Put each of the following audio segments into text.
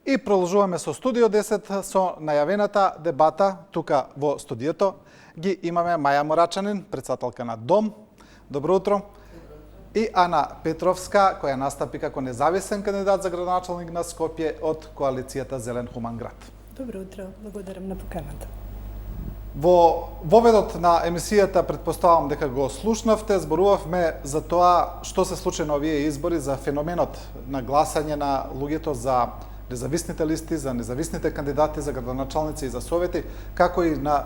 И продолжуваме со Студио 10 со најавената дебата тука во студиото. Ги имаме Маја Морачанин, председателка на ДОМ. Добро утро. И Ана Петровска, која настапи како независен кандидат за градоначалник на Скопје од коалицијата Зелен Хуман град. Добро утро, благодарам на поканата. Во воведот на емисијата, предпоставам дека го слушнавте, зборувавме за тоа што се случи на овие избори, за феноменот на гласање на луѓето за независните листи, за независните кандидати за градоначалници и за совети, како и на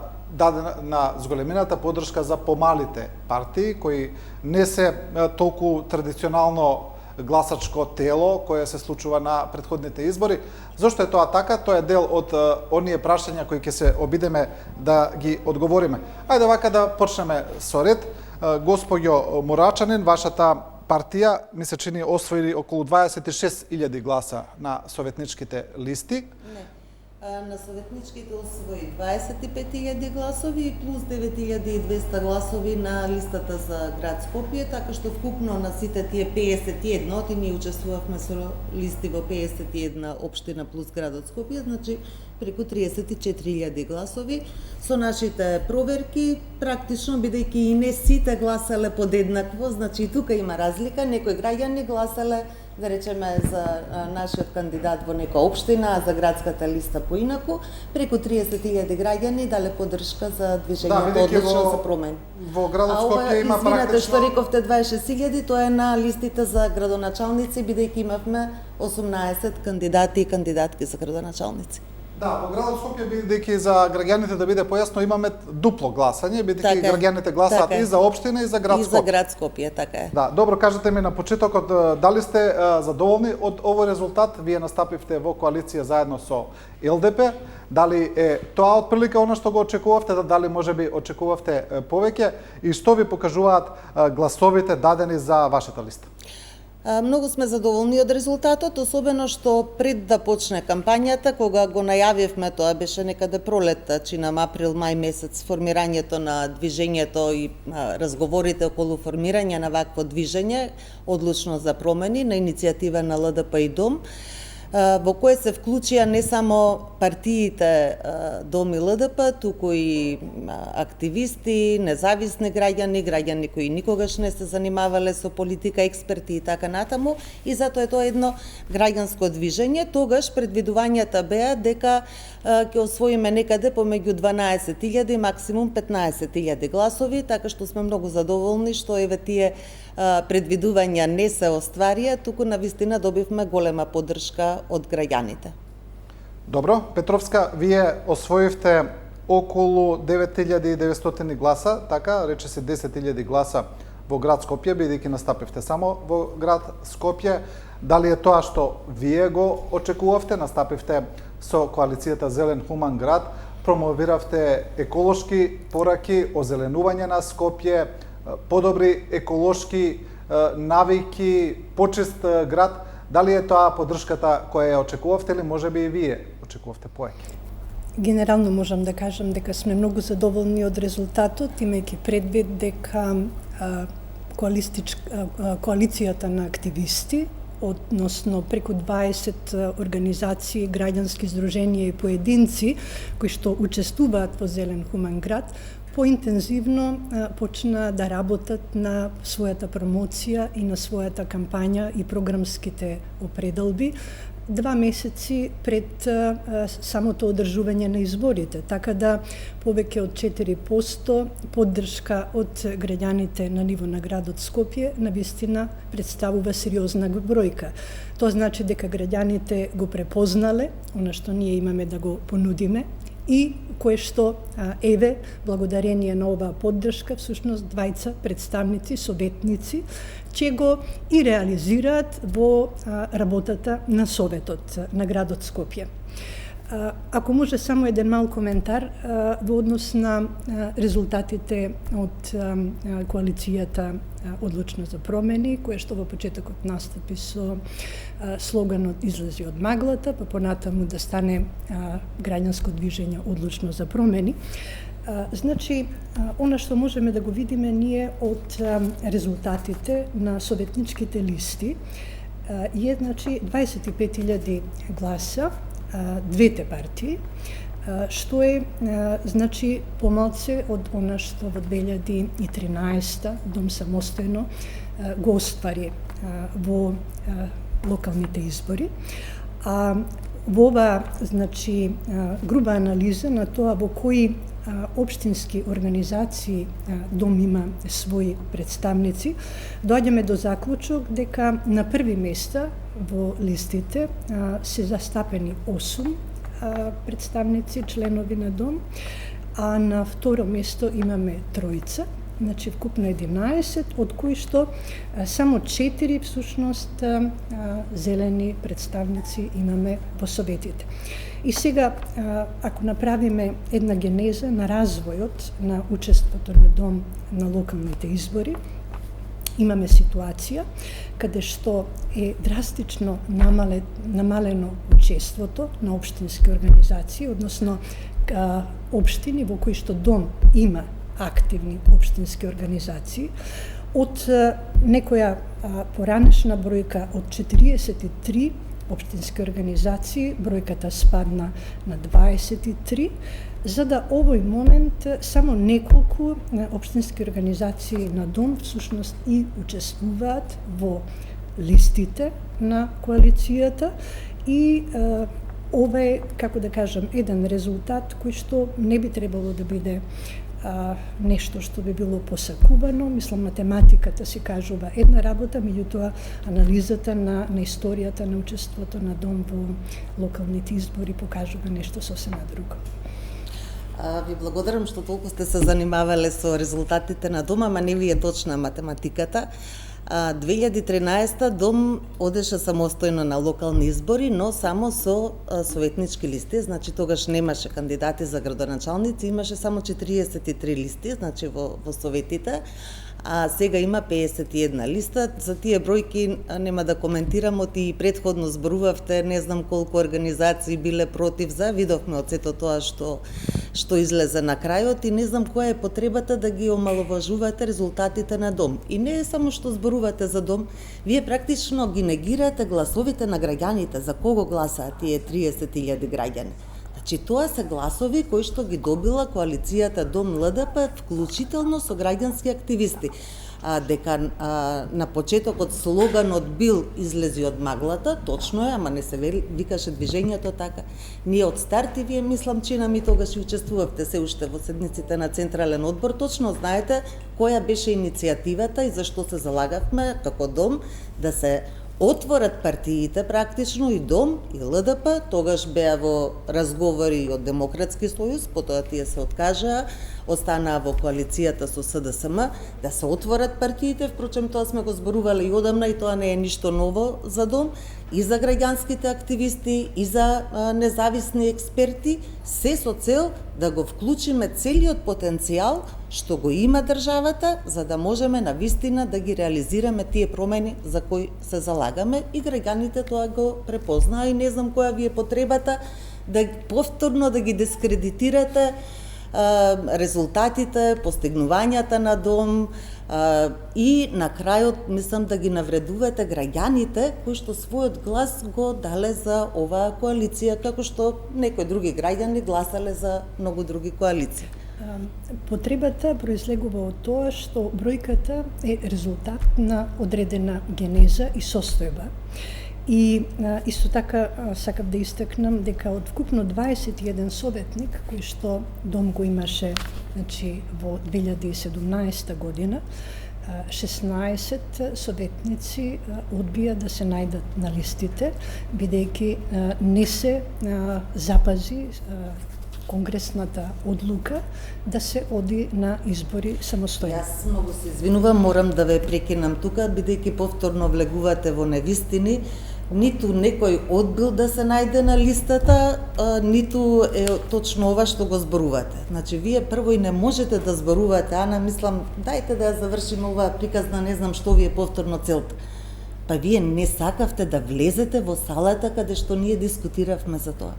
зголемената поддршка за помалите партии, кои не се толку традиционално гласачко тело кое се случува на претходните избори. Зошто е тоа така? Тоа е дел од оние прашања кои ќе се обидеме да ги одговориме. Ајде вака да почнеме со ред. Господјо Морачанин, вашата партија ми се чини освои околу 26.000 гласа на советничките листи. Не. На советничките освои 25.000 гласови плюс 9.200 гласови на листата за град Скопје, така што вкупно на сите тие 51, и ние учествувавме со листи во 51 општина плюс градот Скопје, значи преку 34.000 гласови. Со нашите проверки, практично, бидејќи и не сите гласале подеднакво, значи и тука има разлика, некои граѓани гласале, да речеме, за нашиот кандидат во нека општина, а за градската листа поинаку, преку 30.000 граѓани дале поддршка за движењето одлучно за промени. Во градот Скопје има извинете, практично... што рековте 26.000, тоа е на листите за градоначалници, бидејќи имавме 18 кандидати и кандидатки за градоначалници. Да, во градот Скопје, бидејќи за граѓаните да биде појасно, имаме дупло гласање, бидејќи граѓаните гласаат и за општина и за град Скопје. И за град Скопје, така е. Да, добро, кажете ми на почетокот, дали сте задоволни од овој резултат? Вие настапивте во коалиција заедно со ЛДП. Дали е тоа отприлика оно што го очекувавте, дали можеби очекувавте повеќе и што ви покажуваат гласовите дадени за вашата листа? Многу сме задоволни од резултатот, особено што пред да почне кампањата, кога го најавивме, тоа беше некаде пролетта, чинам април-мај месец, формирањето на движењето и разговорите околу формирање на вакво движење, одлучно за промени, на иницијатива на ЛДП и ДОМ, во кое се вклучија не само партиите ДОМ и ЛДП, туку и активисти, независни граѓани, граѓани кои никогаш не се занимавале со политика, експерти и така натаму, и затоа е тоа едно граѓанско движење. Тогаш предвидувањата беа дека ќе освоиме некаде помеѓу 12.000 и максимум 15.000 гласови, така што сме многу задоволни што еве тие предвидувања не се остварија, туку навистина добивме голема поддршка од граѓаните. Добро, Петровска, вие освоивте околу 9.900 гласа, така, рече се 10.000 гласа во град Скопје, бидејќи настапивте само во град Скопје. Дали е тоа што вие го очекувавте? Настапивте со коалицијата Зелен Хуман град, промовиравте еколошки пораки, озеленување на Скопје, подобри еколошки навики, почист град. Дали е тоа поддршката која ја очекувавте или можеби и вие очекувавте повеќе? Генерално можам да кажам дека сме многу задоволни од резултатот, имајќи предвид дека коалицијата на активисти, односно преку 20 организации, граѓански здруженија и поединци кои што учествуваат во Зелен Хуман град, поинтензивно почна да работат на својата промоција и на својата кампања и програмските определби 2 месеци пред самото одржување на изборите, така да повеќе од 4% поддршка од граѓаните на ниво на градот Скопје навистина представува сериозна бројка. Тоа значи дека граѓаните го препознале, она што ние имаме да го понудиме, и кое што еве, благодарение на оваа поддршка, всушност двајца представници, советници, ќе го и реализираат во работата на Советот на градот Скопје. Ако може само еден мал коментар во однос на резултатите од коалицијата Одлучно за промени, кое што во почетокот настапи со слоганот "Излези од маглата", па понатаму да стане граѓанско движење Одлучно за промени. Значи, она што можеме да го видиме ние од резултатите на советничките листи е, значи, 25.000 гласа двете партии, што е значи помалце од она што во 2013 Дом самостојно го оствари во локалните избори. Во ова значи груба анализа на тоа во кои општински организации Дом има своји представници, доаѓаме до заклучок дека на први места во листите се застапени 8 представници, членови на Дом, а на второ место имаме тројца, значи вкупно 11, од кои што само 4 всушност зелени представници имаме во советите. И сега, ако направиме една генеза на развојот на учеството на Дом на локалните избори, имаме ситуација каде што е драстично намалено учеството на општински организации, односно општини во кои што Дом има активни општински организации. Од некоја поранешна бројка од 43 општински организации, бројката спадна на 23, за да овој момент само неколку општински организации на Дом всушност и учествуваат во листите на коалицијата и ова е, како да кажам, еден резултат кој што не би требало да биде нешто што би било посакувано. Мислам, математиката се кажува една работа, меѓутоа анализата на историјата на учеството на Дом во локалните избори покажува нешто сосема друго. Ви благодарам што толку сте се занимавале со резултатите на Дом, ама не ви е точна математиката. 2013 Дом одеше самостојно на локални избори, но само со советнички листи, значи тогаш немаше кандидати за градоначалници, имаше само 43 листи, значи во советите, а сега има 51 листа. За тие бројки нема да коментирам, оти и претходно зборувавте, не знам колку организации биле против, за, видовме од сето тоа што излезе на крајот и не знам која е потребата да ги омаловажувате резултатите на Дом. И не е само што зборувате за Дом, вие практично ги негирате гласовите на граѓаните. За кого гласаат тие 30.000 граѓани? Значи, тоа се гласови кои што ги добила коалицијата Дом ЛДП, вклучително со граѓански активисти. Дека на почетокот слоганот бил излези од маглата, точно е, ама не се викаше движењето така. Ние од старт и вие мислам чина ми тогаш и учествувавте се уште во седниците на Централен одбор, точно знаете која беше иницијативата и зашто се залагавме како Дом да се отворат партиите практично и Дом и ЛДП, тогаш беа во разговори од Демократски сојуз, потоа тие се откажаа, останаа во коалицијата со СДСМ, да се отворат партиите, впрочем тоа сме го зборувале и одамна и тоа не е ништо ново за Дом, и за граѓанските активисти, и за независни експерти, се со цел да го вклучиме целиот потенцијал што го има државата, за да можеме на вистина да ги реализираме тие промени за кои се залагаме и граѓаните тоа го препознаа и не знам која ви е потребата да повторно да ги дискредитирате резултатите, постигнувањата на Дом и на крајот мислам да ги навредувате граѓаните кои што својот глас го дале за оваа коалиција, како што некои други граѓани гласале за многу други коалиции. Потребата произлегува од тоа што бројката е резултат на одредена генеза и состојба. И исто така сакав да истакнам дека од вкупно 21 советник кои што Дом го имаше, значи во 2017 година, 16 советници одбија да се најдат на листите, бидејќи не се запази конгресната одлука да се оди на избори самостојно. Јас многу се извинувам, морам да ве прекинам тука, бидејќи повторно влегувате во невистини. Ниту некој одбил да се најде на листата, ниту е точно ова што го зборувате. Значи, вие прво и не можете да зборувате, Ана, мислам, дајте да ја завршиме оваа приказна, не знам што ви е повторно целта. Па вие не сакавте да влезете во салата каде што ние дискутиравме за тоа.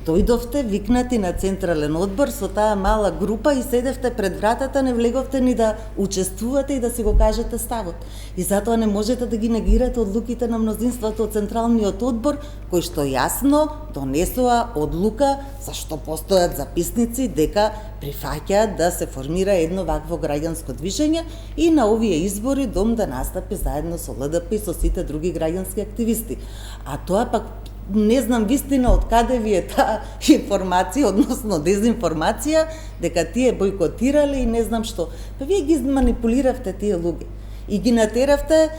дојдовте викнати на централен одбор со таа мала група и седевте пред вратата, не влеговте ни да учествувате и да си го кажете ставот. И затоа не можете да ги негирате одлуките на мнозинството од централниот одбор, кои што јасно донесоа одлука за што постојат записници дека прифаќаат да се формира едно вакво граѓанско движење и на овие избори Дом да настапи заедно со ЛДП и со сите други граѓански активисти. А тоа пак не знам вистина од каде ви е таа информација, односно дезинформација, дека тие бойкотирале и не знам што. Па вие ги манипулиравте тие луѓе. И ги натеравте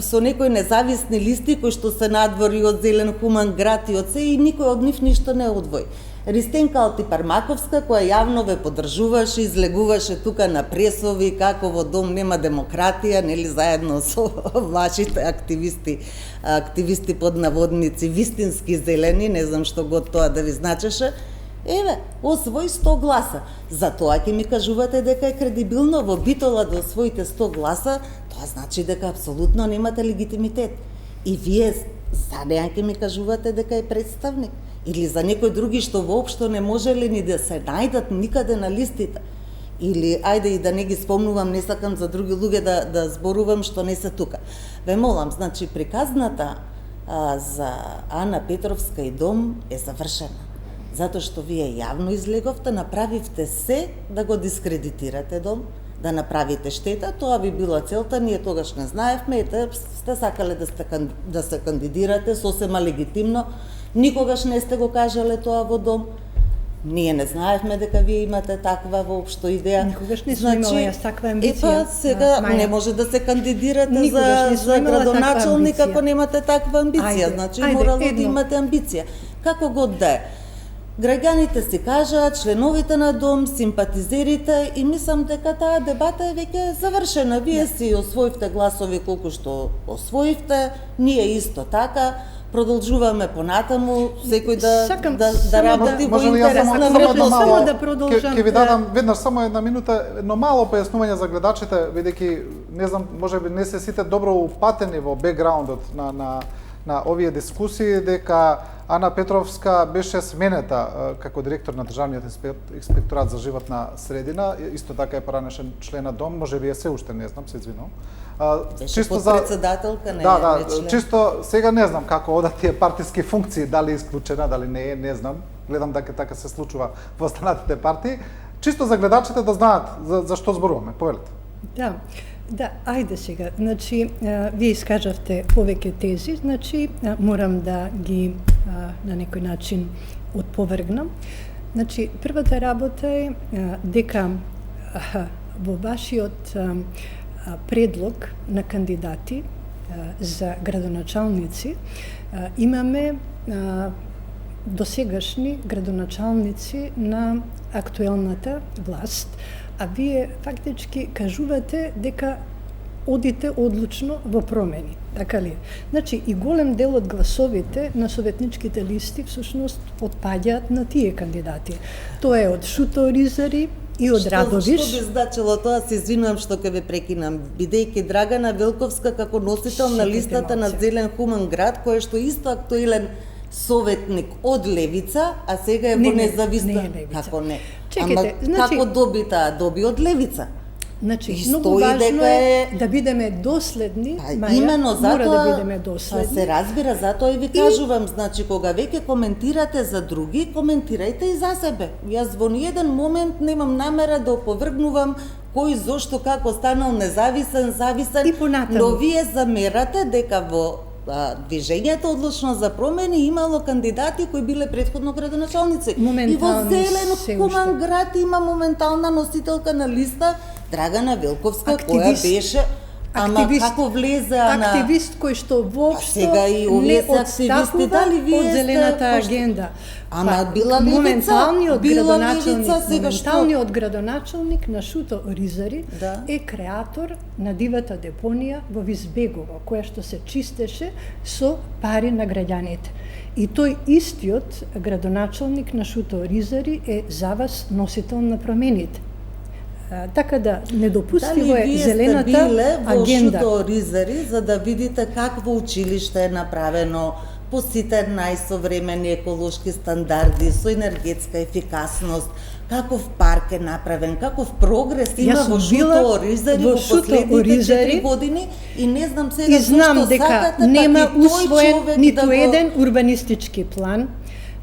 со некои независни листи кои што се надвори од Зелен хуман град и од се, и никој од нив ништо не одвои. Ристенка Алтипармаковска, која јавно ве поддржуваше, излегуваше тука на пресови како во Дом нема демократија, нели, заедно со вашите активисти под наводници, вистински зелени, не знам што го тоа да ви значеше, еве, освои 100 гласа. За тоа ќе ми кажувате дека е кредибилно во Битола да освоите 100 гласа, тоа значи дека апсолутно немате легитимитет. И вие за неа ќе ми кажувате дека е представник. Или за некои други што воопшто не можеле ни да се најдат никаде на листите. Или, ајде и да не ги спомнувам, не сакам за други луѓе да зборувам што не се тука. Ве молам, значи, приказната за Ана Петровска и Дом е завршена. Затоа што вие јавно излеговте, направивте се да го дискредитирате Дом, да направите штета, тоа би била целта, ние тогаш не знаевме, сте сакале да се кандидирате сосема легитимно, никогаш не сте го кажале тоа во Дом. Ние не знаевме дека вие имате таква воопшто идеја. Никогаш не сум имала јас таква амбиција. Епа, сега не може да се кандидирате за градоначалник ако немате таква амбиција. Значи, морало да имате амбиција. Како год да е. Граѓаните си кажаат, членовите на Дом, симпатизерите, и мислам дека таа дебата е веќе завршена. Вие си освоивте гласови колку што освоивте, ние исто така. Продолжуваме понатаму, секој да работи во интерес на вредност. Само да продолжам. Ќе ви дадам веднаш само една минута, едно мало појаснување за гледачите, бидејќи не знам, можеби не се сите добро упатени во бекграундот на овие дискусии, дека Ана Петровска беше сменета како директор на Државниот инспекторат за животна средина, исто така е поранешен член на Дом, можеби е се уште, не знам, се извинувам. Чисто за председателка, не е член. Чисто сега не знам како одат тие партиски функции, дали е исклучена, дали не е, не знам. Гледам дека така се случува во останатите партии. Чисто за гледачите да знаат за што зборуваме. Повелете. Да, ајде сега. Значи, вие искажавте повеќе тези, значи морам да ги на некој начин отповргнам. Значи, првата работа е дека во вашиот предлог на кандидати за градоначалници имаме досегашни градоначалници на актуелната власт, а вие фактички кажувате дека одите одлучно во промени, така ли? Значи, и голем дел од гласовите на советничките листи всушност отпаѓаат на тие кандидати. Тоа е од Шуто Ризари и од Радовиш. Што би значило тоа, се извинувам што ќе ве прекинам, бидејќи Драгана Велковска како носител на листата на Зелен хуман град, кој што исто актуелен советник од левица, а сега е во независна. Како не? Чекайте, значи, како доби таа? Доби од левица. Значи, многу важно е да бидеме доследни, именно мора да бидеме доследни. Се разбира, затоа и ви кажувам, значи, кога веќе коментирате за други, коментирајте и за себе. Јас во ниеден момент немам намера да оповргнувам кој, зошто, како станал независен, зависен, но вие замерате дека во движењето одлучно за промени имало кандидати кои биле претходно градоначалници. И во Зелен хуман град има моментална носителка на листа Драгана Велковска, која беше како влезе на активист кој што воопшто не отстапува од зелената агенда. Ама била моменталниот градоначалник на Шуто Ризари е креатор на дивата депонија во Визбегово, која што се чистеше со пари на граѓаните. И тој истиот градоначалник на Шуто Ризари е за вас носител на промените. Така да, недопустиво е зелената агенда. Дали вие сте биле во Шуто Ризари за да видите какво училиште е направено, по сите најсовремени еколошки стандарди, со енергетска ефикасност, каков парк е направен, каков прогрес има во Шуто Оризари во последните 4 години и не знам сега и знам зашто дека сакате нема пак и тој усвоен човек ниту да го... еден урбанистички план,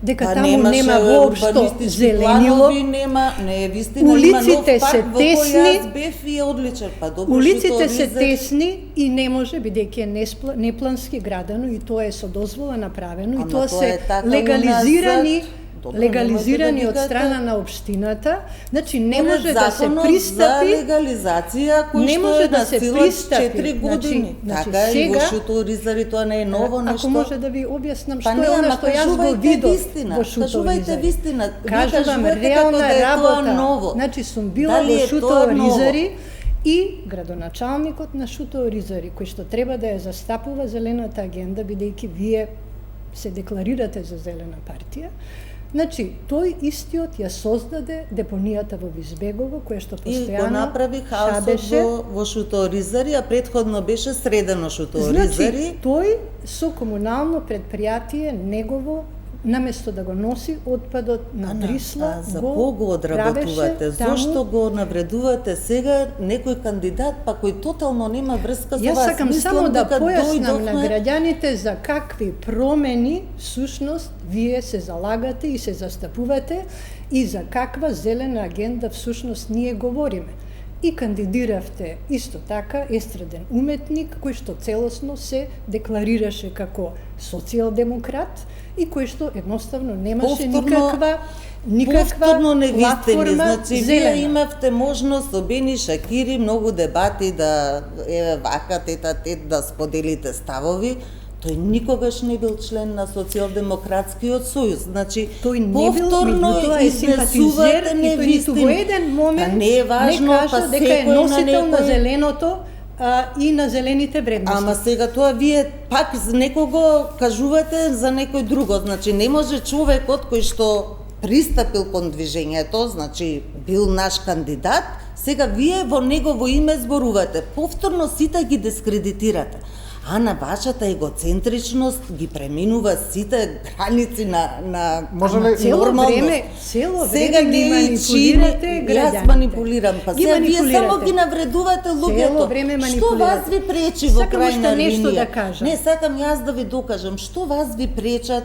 дека таму немаше нема воопшто урбанистички зеленило. планови, нема, не е вистина, Улиците има нов парк се во кој тесни, јас бев и е одличен, па добро Шуто Улиците се Оризари. тесни и не може, бидејќи е неплански градено и тоа е со дозвола направено Ама и тоа тоа се е така легализирани уназад. Добро, легализирани немојте од да страна викате. на општината, значи не Според може да се законот пристапи, за легализација кој не што може е да на се сила пристапи. 4 години. Значи, Така и во сега- Шуто Оризари тоа не е ново нешто. Ако може да ви објаснам Па што не, е она ама што јас го кажувајте видов вистина, во Шуто кажувајте Оризари. вистина. Ви Кажувам кажувајте како реална да е тоа работа. ново. Значи сум била Дали во е Шуто тоа ново? Оризари и градоначалникот на Шуто Оризари, кој што треба да ја застапува зелената агенда, бидејќи вие се декларирате за зелена партија. Значи, тој истиот ја создаде депонијата во Визбегово, која што И го постојано направи хаосот шабеше. во Шуто Оризари, а претходно беше средено Шуто Значи, Оризари. тој со комунално предпријатие негово, наместо да го носи отпадот на Брисла, за го кого одработувате? правеше таму. Зошто го навредувате сега некој кандидат, па кој тотално нема врска со Јас вас? сакам Мислам само да дека појаснам на дојдовме- граѓаните за какви промени всушност вие се залагате и се застапувате и за каква зелена агенда всушност ние говориме. И кандидиравте исто така естраден уметник кој што целосно се декларираше како социјалдемократ и кој што едноставно немаше никаква Повторно невистини, платформа значи зелена. вие имавте можност со Бени Шакири многу дебати да вака тет да споделите ставови. Тој никогаш не бил член на Социјалдемократскиот сојуз. Значи, Тој не бил, повторно меѓутоа е симпатизер изнесувате и тој ниту во невистини. еден момент Па не е важно, не кажа па дека е секој на носител на некој- зеленото и на зелените вредности. Ама сега тоа вие пак за некого кажувате за некој друго. Значи не може човекот кој што пристапил кон движењето, значи бил наш кандидат, сега вие во негово име зборувате. Повторно сите ги дискредитирате. А на вашата егоцентричност ги преминува сите граници на Може ли цело нормалност. време Сега ги не манипулирате Јас граѓаните. манипулирам, па Ги сега вие манипулирате. само ги навредувате Цело луѓето. време Што манипулирате. вас ви пречи во Сакам уште крајна нешто линија? да кажам. Не, сакам јас да ви докажам што вас ви пречат,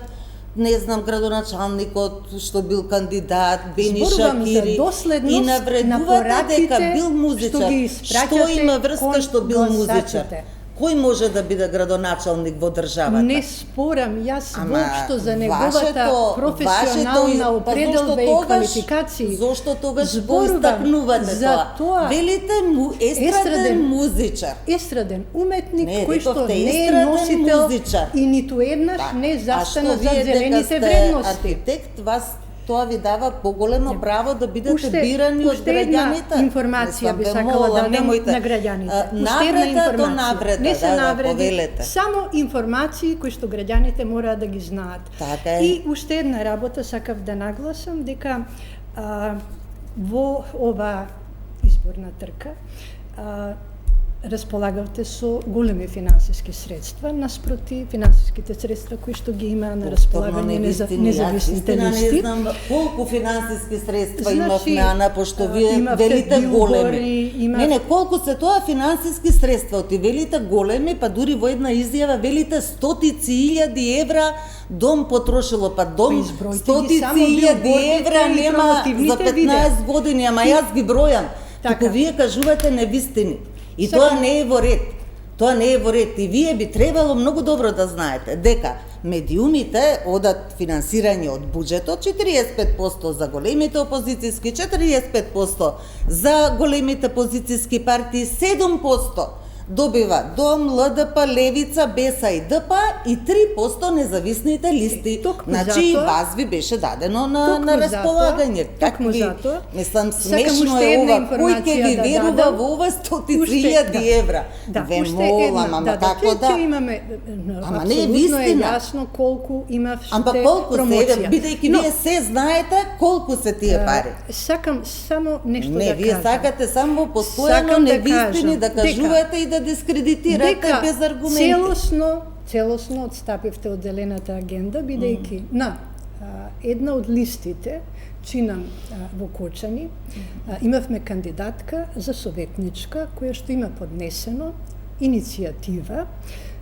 не знам, градоначалникот што бил кандидат, Бени Зборувам за Шакири, доследност и на навредувате пораките дека бил што музичар. ги Што испраќате има врска кон што бил музичар? гласачите. Кој може да биде градоначалник во државата? Не спорам јас Ама, воопшто за неговата вашето- професионална па определба зошто и тогаш- квалификации. Зошто тогаш го Зборувам истакнувате за тоа. Велите естраден музичар. Естраден уметник Не, кој што рековте, не е естраден носител музичар. и ниту еднаш Да. не застана А што за вие дека зелените сте вредности. архитект, вас тоа ви дава поголемо право да бидете Уште- бирани од уште една граѓаните. информација би сакала да дам на граѓаните. Уште една Навреда до информација. навреда, Не се да, навреди, повелете. само информации кои што граѓаните мораат да ги знаат. Така е. И уште една работа сакав да нагласам дека во ова изборна трка располагавте со големи финансиски средства наспроти финансиските средства кои што ги имаа на располагање независните Не листи. знам колку финансиски средства Значи, имавме, Ана, пошто вие имавте велите билбори, големи. имав- Не, колку се тоа финансиски средства, ти велите големи, па дури во една изјава велите стотици илјади евра дом потрошило, па дом Па избројте ги стотици само илјади билбордите евра и нема промотивните за 15 години, ама јас ги бројам. Така. Туку вие кажувате невистини. И Сакам- тоа не е во ред. Тоа не е во ред. И вие би требало многу добро да знаете дека медиумите одат финансирање од буџетот, 45% за големите опозицијски, 45% за големите позицијски партии, 7% добива Дом, ЛДП, Левица, БЕСА и ДП и 3% независните листи. Токму Значи, затоа- вас ви беше дадено на Токму располагање. токму затоа, Мислам, сакам смешно уште е една ова. Кој ќе ви информација да верува дадам. во ова стотици Уште- илјади евра? Да, Ве уште молам, една, ама да, како ќе да? имаме, Ама не е апсолутно е вистина. јасно колку имавте Ама колку се, промоција. бидејќи Но, вие се знаете колку се тие пари. Сакам само нешто Не, да вие кажам. сакате само постојано Сакам да невистини кажам да кажувате и да дискредитирате без аргументи. Целосно целосно отстапивте од зелената агенда, бидејќи на една од листите, чинам во Кочани, имавме кандидатка за советничка која што има поднесено иницијатива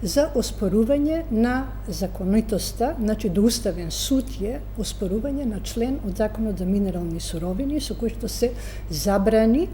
за оспорување на законитоста, значи до Уставен суд е оспорување на член од Законот за минерални суровини со кој што се забрани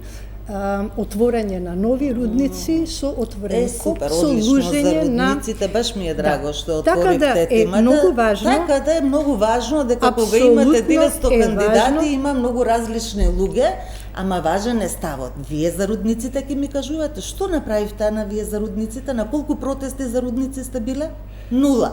отворање на нови рудници со отворен коп, со лужење на рудниците, баш ми е драго што така отворивте темата. Многу важно, така да е многу важно дека кога имате 900 кандидати, има многу различни луѓе, ама важен е ставот. Вие за рудниците ќе ми кажувате, што направивте на вие за рудниците? На колку протести за рудници сте биле? 0.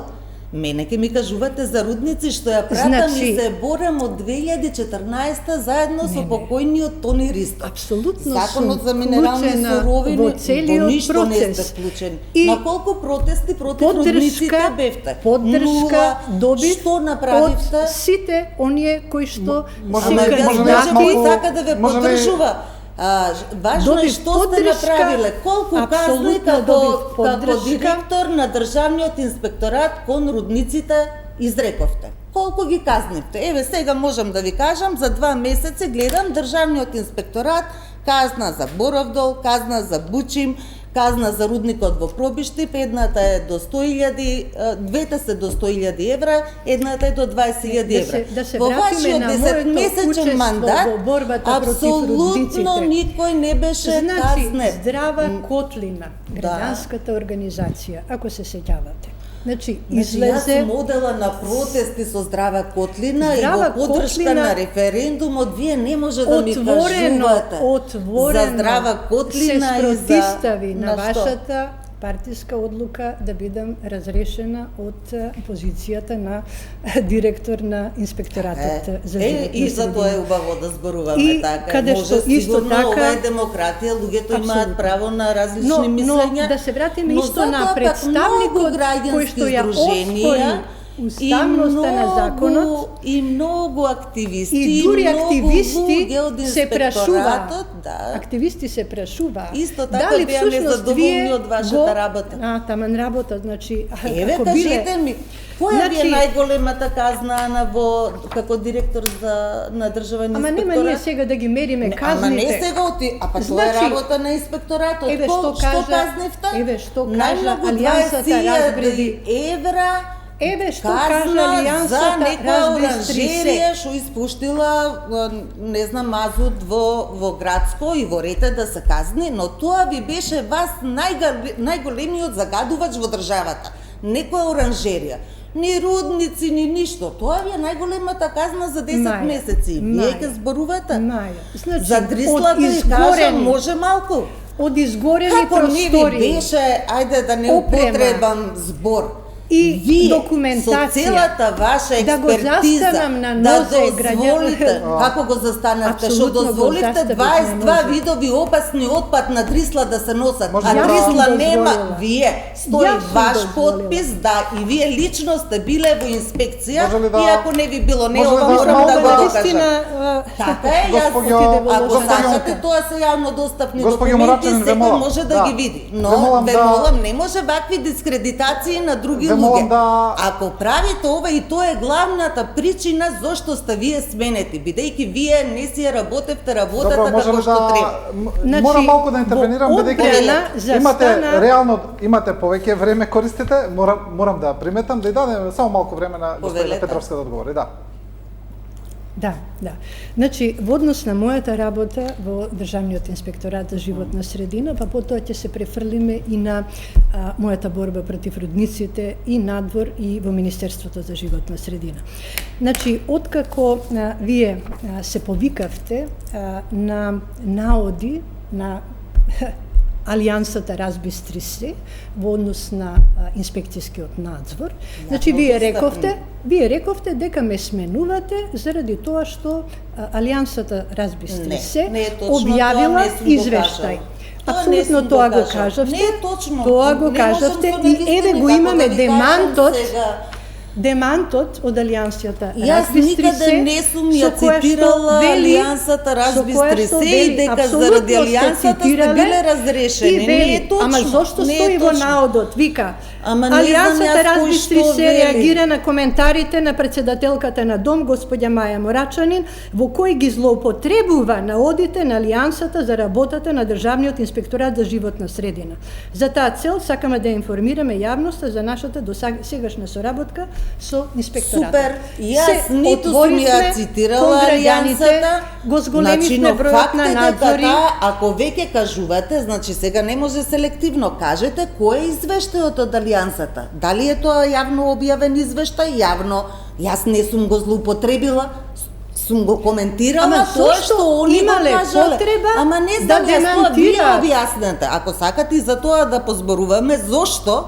Мене ќе ми кажувате за рудници што ја пратам и се борам од 2014 заедно со покојниот Тони Ристо. Апсолутно Законот за минерални суровини во целиот ништо не процес. сте вклучени. И на колку протести против рудниците бевте? Поддршка добив Што направивте? од сите оние кои што Може се ли- може ли кандидати. кој сака да ве може ли- поддржува? Важно е Добив што сте поддршка, направиле, колку казни апсолутно добив како поддршка. директор на Државниот инспекторат кон рудниците изрековте. Колку ги казнивте? Еве сега можам да ви кажам, за 2 месеци гледам Државниот инспекторат казна за Боровдол, казна за Бучим, казна за рудникот во Пробиштип, едната е до 100.000, двете се до 100.000 евра, едната е до 20.000 евра. Да се Во вратиме вашиот на моето 10-месечен учество мандат, во борбата против рудниците. апсолутно никој не беше Значи, казнет. здрава котлина, граѓанската организација, ако се сеќавате. Значи, Јас излезе сум модела на протести со здрава котлина Здрава и во поддршка котлина, на референдумот, вие не може да ми отворено кажувате за здрава котлина се и спротивстави на што? вашата партиска одлука да бидам разрешена од позицијата на директор на инспекторатот за животна и за тоа е средина. убаво да зборуваме И така. каде Може што исто сигурно така- ова е демократија, луѓето имаат Апсолутно. право на различни Но мислења. да се вратиме но исто на затоа пак представникот многу кој граѓански што ја здруженија оспори уставноста на законот и многу активисти и дури многу активисти луѓе од се прашуваат. инспекторатот, да. Активисти се прашуваат. Исто така дали беа всушност незадоволни вие од вашата работа. Таман работа, значи Еве ако кажете ми, која ви е Значи- најголемата казна во како директор на државен Ама инспекторат? нема ние сега да ги мериме Ама казните. не сега оти, а па тоа е Значи, работа на инспекторатот. еве што кажа- казнивте? еве што кажа Најмногу Алијансата 20.000 разбреди. евра Еве што казна кажа за Алијансата некоја разбистри оранжерија се. што испуштила не знам мазут во градско и во рете да се казни, но тоа ви беше вас најголемиот загадувач во државата. Некоја оранжерија. Ни рудници, ни ништо. Тоа ви е најголемата казна за 10 Маја, месеци. Вие Маја, ќе зборувате? Маја. Значи, За Дрислата од ви кажам, изгорени- може малку. Од изгорени Како не ви простори беше, ајде да не Опрема. употребам збор, и вие документација, со целата ваша да го експертиза, застанам на да нозе дозволите, како го застанавте, што Апсолутно го дозволите заставив 22 на нозе. видови опасни отпад на Дрисла да се носат, Може а да- Дрисла Јас сум нема, дозволила. вие стои Јас сум ваш дозволила. подпис, да, и вие лично сте биле во инспекција, Може ли да- иако не ви било не може ли ова, да морам малку да го да- докажам. Вистина, Така е, јас Госпоѓо- ако госпоѓо- сакате, тоа се јавно достапни Госпоѓо документи, Мурачанин, ве секој молам, може да да. ги види. Но Ве молам ве да- молам, не може вакви дискредитации на други Ве молам луѓе. да- Ако правите ова, и тоа е главната причина зошто сте вие сменети, бидејќи вие не си ја работевте работата Добро, може како ли што да треба. Значи, морам малку да интервенирам во бидејќи одбрана имате застана- реално имате повеќе време користите, морам да приметам да и дадем само малку време на господина Повелете. Петровска да одговори, да. Да, да. Значи, во однос на мојата работа во Државниот инспекторат за животна средина, па потоа ќе се префрлиме и на мојата борба против рудниците и надвор и во Министерството за животна средина. Значи, откако вие се повикавте на наоди на Алијансата разбистри се во однос на инспекцијскиот надзор. Значи, вие рековте дека ме сменувате заради тоа што Алијансата разбистри се не е точно, објавила тоа не сум го извештај. кажала. Тоа не Апсолутно сум тоа го го кажала. кажавте. Не е точно. Тоа го Не кажавте можам со и невистини еве го како имаме да ви кажам демантот. сега. Демантот од Алијансата Јас разбистри никаде се, не сум со ја која што цитирала вели- Алијансата со разбистри која што се и вели, дека апсолутно заради сте Алијансата сте цитирале биле разрешени. и вели, Не е точно. ама зошто не е стои во точно. наодот? Вика, Ама не знам Алијансата јас кој Разбистри што се вели. реагира на коментарите на председателката на Дом, господја Маја Морачанин, во кој ги злоупотребува наодите на Алијансата за работата на Државниот инспекторат за животна средина. За таа цел сакаме да информираме јавноста за нашата досегашна соработка со инспекторатот. Супер. Јас ниту сум ја цитирала Алијансата. Го зголемивме бројот на надзори. Ако веќе кажувате, значи сега не може селективно. Кажете кој е извештајот од Алијансата. Дали е тоа јавно објавен извештај? Јавно. Јас не сум го злоупотребила. Сум го коментирала Ама тоа зошто што они го имале кажале. потреба Ама не да знам, јас тоа вие демантираат? објаснете. Ако сакате и за тоа да позборуваме, зошто?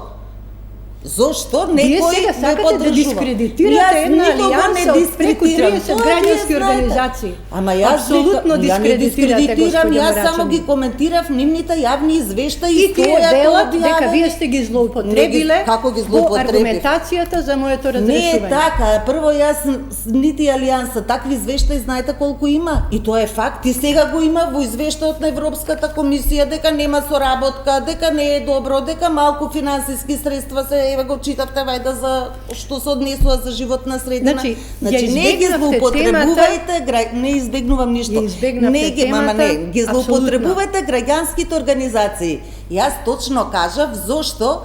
Зошто Вие некој сега ме сакате да поддржува? дискредитирате Јас една никого не алијанса од преку дискредитирам. 30 Тоа граѓански вие знаете. организации. Ама јас Апсолутно ја не дискредитирате, дискредитирам, господје јас само ги Морачанин. коментирав нивните јавни извештаи И и тие тоа велат дека објавени. вие сте ги злоупотребиле Како ги во злоупотребив? аргументацијата за моето Не е разрешување. така. Прво јас нити Алијанса такви извештаи знаете колку има и тоа е факт. И сега го има во извештајот на Европската комисија дека нема соработка, дека не е добро, дека малку финансиски средства се еве го читавте вајда за што се однесува за животна средина. Значи, не ги избегнавте злоупотребувајте, не избегнувам ништо. Ја избегнавте Не ги, мама темата, не, ги апсолутно. злоупотребувате граѓанските организации. Јас точно кажав зошто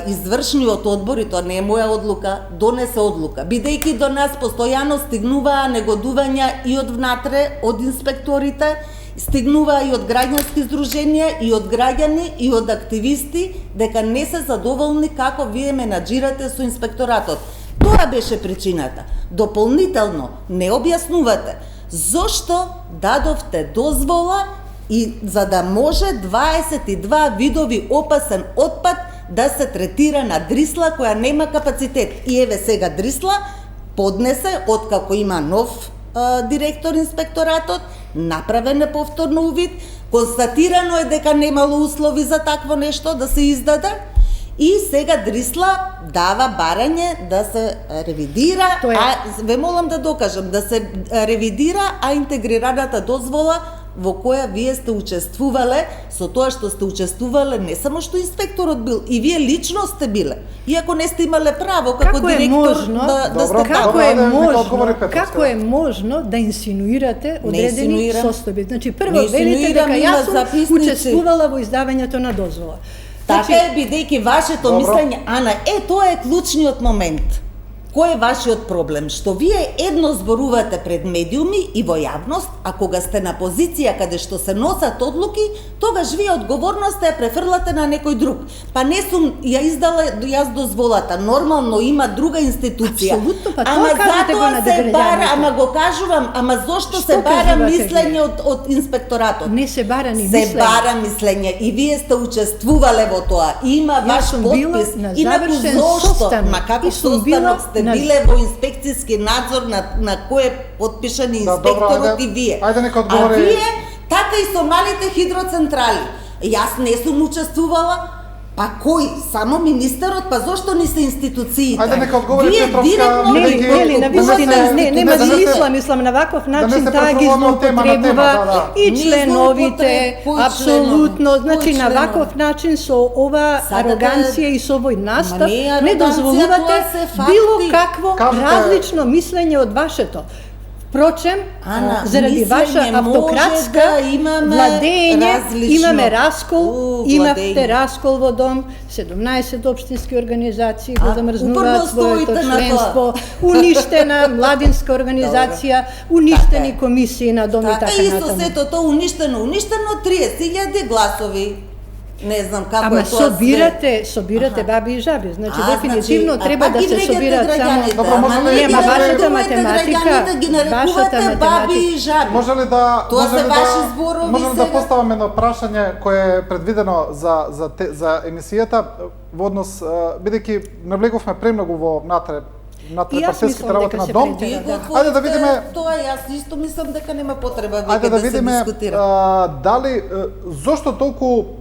извршниот одбор, и тоа не е моја одлука, донесе одлука. Бидејќи до нас постојано стигнуваа негодувања и од внатре, од инспекторите, стигнуваа и од граѓански здруженија, и од граѓани, и од активисти, дека не се задоволни како вие менаџирате со инспекторатот. Тоа беше причината. Дополнително не објаснувате зошто дадовте дозвола и за да може 22 видови опасен отпад да се третира на Дрисла која нема капацитет. И еве сега Дрисла поднесе, откако има нов директор инспекторатот, направен е повторно увид, констатирано е дека немало услови за такво нешто да се издаде, и сега Дрисла дава барање да се ревидира, ве молам да докажам, да се ревидира, а интегрираната дозвола во која вие сте учествувале, со тоа што сте учествувале, не само што инспекторот бил, и вие лично сте биле. Иако не сте имале право како директор да сте Како е можно да инсинуирате одредени состојби? Значи, прво велите дека јас сум учествувала во издавањето на дозвола. Така е, бидејќи вашето мислење, Ана, тоа е клучниот момент. Кој е вашиот проблем? Што вие едно зборувате пред медиуми и во јавност, а кога сте на позиција каде што се носат одлуки, тогаш вие одговорноста ја префрлате на некој друг. Па не сум ја издала јас дозволата, нормално има друга институција. Апсолутно, па тоа кажете го на граѓаните. Ама го кажувам, ама зошто се бара мислење од инспекторатот? Не се бара ни мислење. Се бара мислење и вие сте учествувале во тоа. Има ваш подпис. Инаку зошто? Ма како состанок сте биле во инспекцијски надзор на кој е подпишан инспекторот и вие. А вие, така и со малите хидроцентрали. Јас не сум учествувала, па кој? Само министерот, па зошто ни се институциите? Ајде нека одговори Петровска. Не, навистина, нема смисла, мислам, на ваков начин таа ги злоупотребува и членовите, апсолутно, значи на ваков начин со ова ароганција и со овој настав не дозволувате било какво различно мислење од вашето. Впрочем, заради ваша автократска владење имаме раскол, имавте раскол во Дом, 17 општински организации го замрзнуваат своето членство, уништена младинска организација, уништени комисии на Дом и така натаму. Исто сето тоа уништено, 30.000 гласови. Не знам како е тоа. Ама собирате баби и жаби, значи дефинитивно треба да се собираат само. Добро, може ли Нема вашата математика, баби и жаби. Може ли да поставаме едно прашање кое е предвидено за емисијата во однос, бидејќи навлеговме премногу во внатре партиските работи на Дом. Ајде да видиме. Тоа јас исто мислам дека нема потреба веќе да се дискутира. Дали зошто толку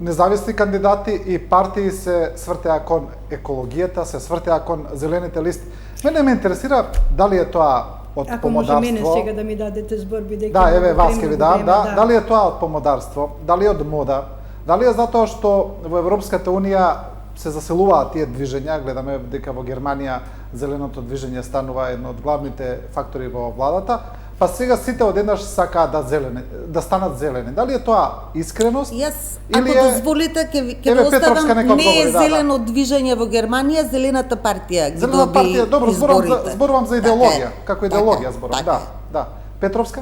независни кандидати и партии се свртеа кон екологијата, се свртеа кон зелените листи. Мене ме интересира дали е тоа од помодарство. Ако може мене сега да ми дадете збор, бидејќи да, еве вас ќе ви дадам, дали е тоа од помодарство, дали е од мода, Дали е затоа што во Европската Унија се заселуваат тие движења, гледаме дека во Германија зеленото движење станува едно од главните фактори во владата, па сега сите одеднаш сакаат да станат зелени. Дали е тоа искреност? Јас, или ако дозволите, ќе Еве, ви Петровска оставам, нека не е одговори, да, зелено движење во Германија, Зелената партија ги Зелена доби партија, добро, изборите. зборувам за идеологија, како идеологија така, зборувам, така. да. Петровска?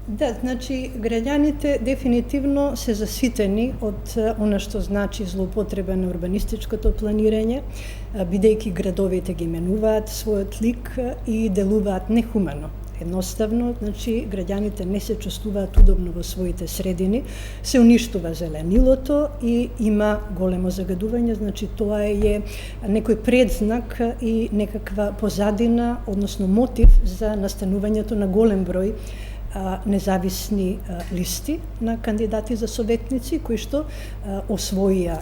Да, значи граѓаните дефинитивно се заситени од она што значи злоупотреба на урбанистичкото планирање, бидејќи градовите ги менуваат својот лик и делуваат нехумано. Едноставно, значи, граѓаните не се чувствуваат удобно во своите средини, се уништува зеленилото и има големо загадување, значи тоа е некој предзнак и некаква позадина, односно мотив за настанувањето на голем број независни листи на кандидати за советници кои што освоија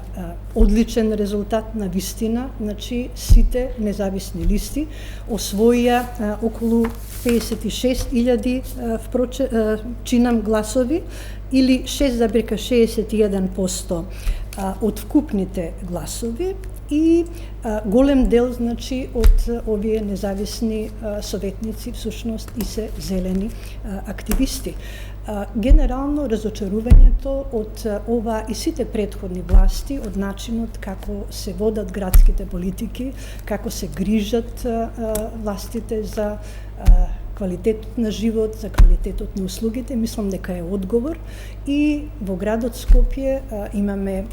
одличен резултат на вистина, значи сите независни листи освоија околу 56.000 чинам гласови или 6,61% од вкупните гласови и голем дел, значи, од овие независни советници всушност и се зелени активисти. Генерално разочарувањето од ова и сите претходни власти, од начинот како се водат градските политики, како се грижат властите за квалитетот на живот, за квалитетот на услугите, мислам дека е одговор и во градот Скопје имаме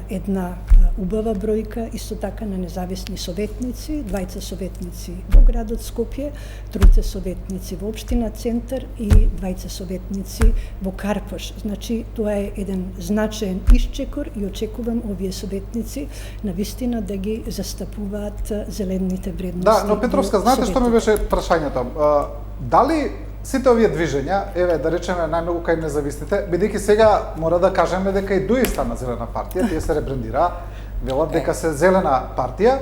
една убава бројка исто така на независни советници, 2 советници во градот Скопје, 3 советници во општина Центар и 2 советници во Карпош. Значи тоа е еден значаен исчекор и очекувам овие советници на вистина да ги застапуваат зелените вредности. Да, но Петровска, знаете што ми беше прашањето? Дали сите овие движења, еве да речеме најмногу кај независните, бидејќи сега мора да кажеме дека и ДУИ стана зелена партија, тие се ребрендира, велат дека се зелена партија,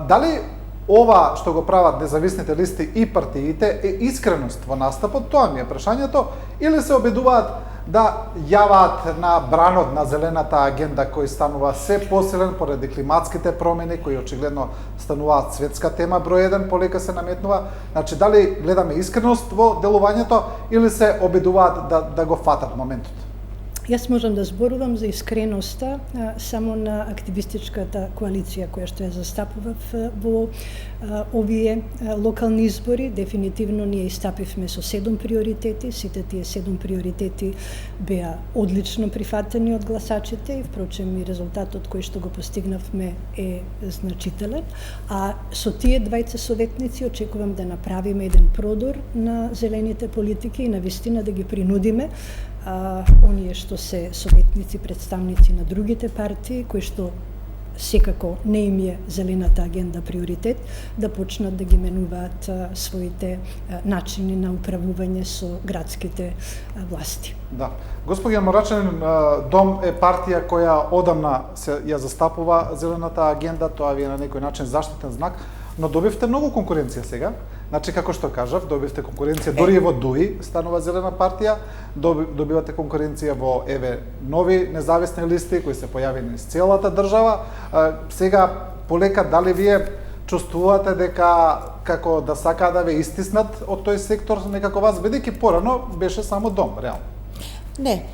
дали ова што го прават независните листи и партиите е искреност во настапот, тоа ми е прашањето, или се обидуваат да јаваат на бранот на зелената агенда кој станува се посилен поради климатските промени кои очигледно стануваат светска тема број 1, полека се наметнува. Значи дали гледаме искреност во делувањето или се обидуваат да го фатат моментот? Јас можам да зборувам за искреноста само на активистичката коалиција која што ја застапував во овие локални избори. Дефинитивно ние истапивме со 7 приоритети, сите тие 7 приоритети беа одлично прифатени од гласачите и впрочем и резултатот кој што го постигнавме е значителен, а со тие 2 советници очекувам да направиме еден продор на зелените политики и навистина да ги принудиме оние што се советници, представници на другите партии, кои што секако не им е зелената агенда приоритет, да почнат да ги менуваат своите начини на управување со градските власти. Да. Господин Морачанин, Дом е партија која одамна се ја застапува зелената агенда, тоа ви е на некој начин заштитен знак, но добивте многу конкуренција сега. Значи, како што кажав, добивте конкуренција дори и во ДУИ станува зелена партија, добивате конкуренција во нови независни листи кои се појавени низ целата држава. Сега полека дали вие чувствувате дека како да сакаат да ве истиснат од тој сектор некако вас, бидејќи порано беше само Дом, реално? Не,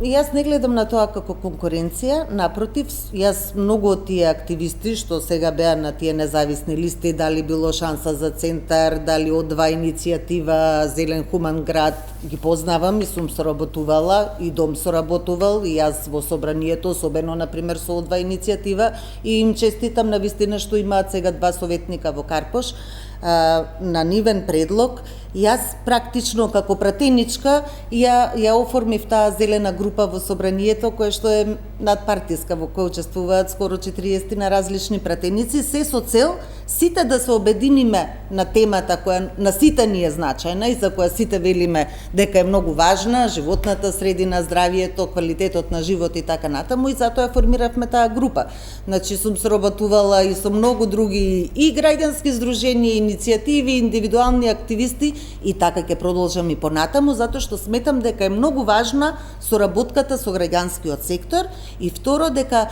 јас не гледам на тоа како конкуренција, напротив, јас многу од тие активисти што сега беа на тие независни листи, дали било Шанса за Центар, дали од ОДВА иницијатива, Зелен хуман град, ги познавам и сум соработувала, и Дом соработувал, и јас во собранието, особено, например, со ОДВА иницијатива, и им честитам на вистина што имаат сега 2 советника во Карпош, на нивен предлог. Јас практично како пратеничка ја оформив таа зелена група во собранието, која што е надпартиска во која учествуваат скоро 40 на различни пратеници, се со цел сите да се обединиме на темата која на сите ни е значајна и за која сите велиме дека е многу важна, животната средина, здравието, квалитетот на живот и така натаму, и затоа формиравме таа група. Значи сум сработувала и со многу други и граѓански здруженија, иницијативи, индивидуални активисти, и така ќе продолжам и понатаму, затоа што сметам дека е многу важна соработката со граѓанскиот сектор, и второ дека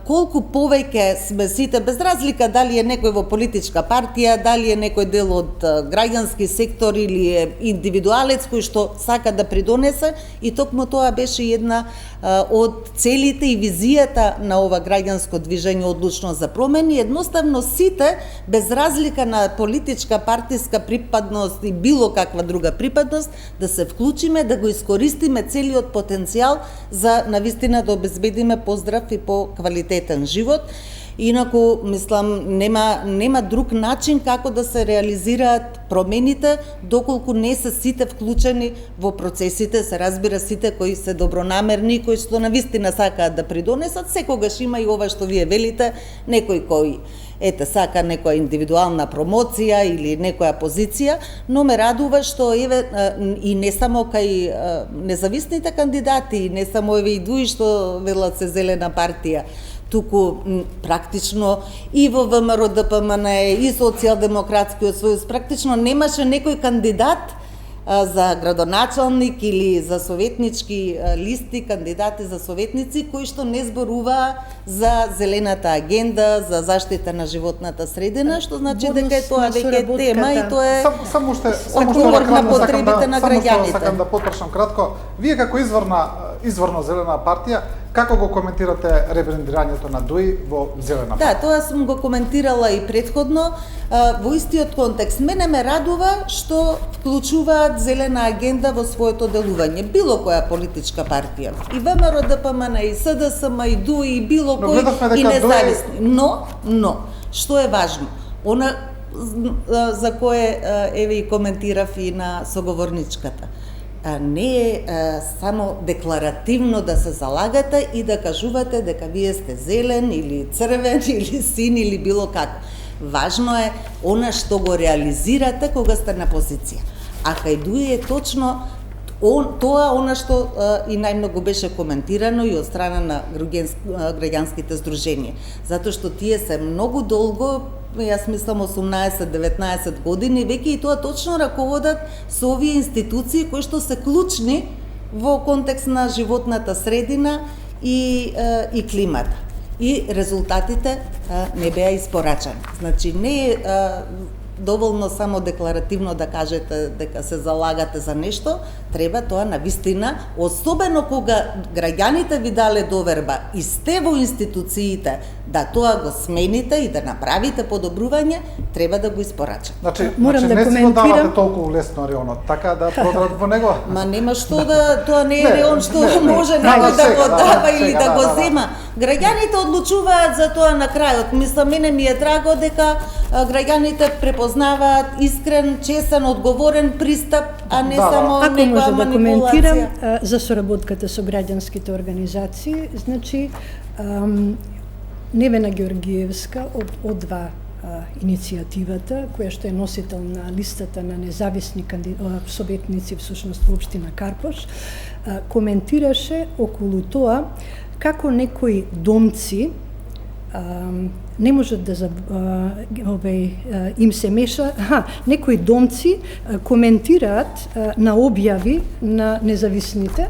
колку повеќе сме сите, без разлика дали е некој во политичка партија, дали е некој дел од граѓански сектор или е индивидуалец кој што сака да придонесе, и токму тоа беше една од целите и визијата на ова граѓанско движење Одлучност за промени. Едноставно сите, без разлика на политичка, партиска припадност и било каква друга припадност, да се вклучиме, да го искористиме целиот потенцијал за навистина да обезбедиме поздрав и поквалитетен живот. Инаку, мислам, нема друг начин како да се реализираат промените, доколку не се сите вклучени во процесите, се разбира сите кои се добронамерни, кои што навистина сакаат да придонесат. Секогаш има и ова што вие велите, некој кој сака некоја индивидуална промоција или некоја позиција, но ме радува што и не само кај независните кандидати, не само и дуи што велат се Зелена партија, туку практично и во ВМРО ДПМН и Социјалдемократскиот сојуз практично немаше некој кандидат за градоначалник или за советнички листи, кандидати за советници кои што не зборуваа за зелената агенда, за заштита на животната средина, што значи дека тоа веќе е тема и тоа е само одговор на потребите на граѓаните. Сакам да потпрашам кратко. Вие како изворно Зелена партија, како го коментирате ребрендирањето на ДУИ во Зелена партија? Да, тоа сум го коментирала и претходно во истиот контекст. Мене ме радува што вклучуваат зелена агенда во своето делување, било која политичка партија. И ВМРО ДПМН, и СДСМ, и ДУИ, и било кој, и независни. Но, што е важно? Она за кое еве и коментирав и на соговорничката. Не е само декларативно да се залагате и да кажувате дека вие сте зелен или црвен или син или било како. Важно е она што го реализирате кога сте на позиција. А кај ДУИ е точно она што и најмногу беше коментирано и од страна на граѓанските здруженија. Затоа што тие се многу долго, јас мислам 18-19 години, веќе и тоа точно раководат со овие институции кои што се клучни во контекст на животната средина и климата. И резултатите не беа испорачани. Значи не е доволно само декларативно да кажете дека се залагате за нешто, треба тоа навистина, особено кога граѓаните ви дале доверба и сте во институциите да тоа го смените и да направите подобрување, треба да го испорачате. Значи не си го давате толку лесно реонот, така да продрат во него? Ма нема што да, тоа не е реон што може некој да го дава или да го зема. Граѓаните одлучуваат за тоа на крајот. Мислам, мене ми е драго дека граѓаните препознаваат искрен, честен, одговорен пристап, а не само некоја манипулација. Ако може да коментирам за соработката со граѓанските организации, значи Невена Георгиевска одва иницијативата, која што е носител на листата на независни советници всушност во општина Карпош, коментираше околу тоа како некои домци не можат да им се меша, некои домци коментираат на објави на независните.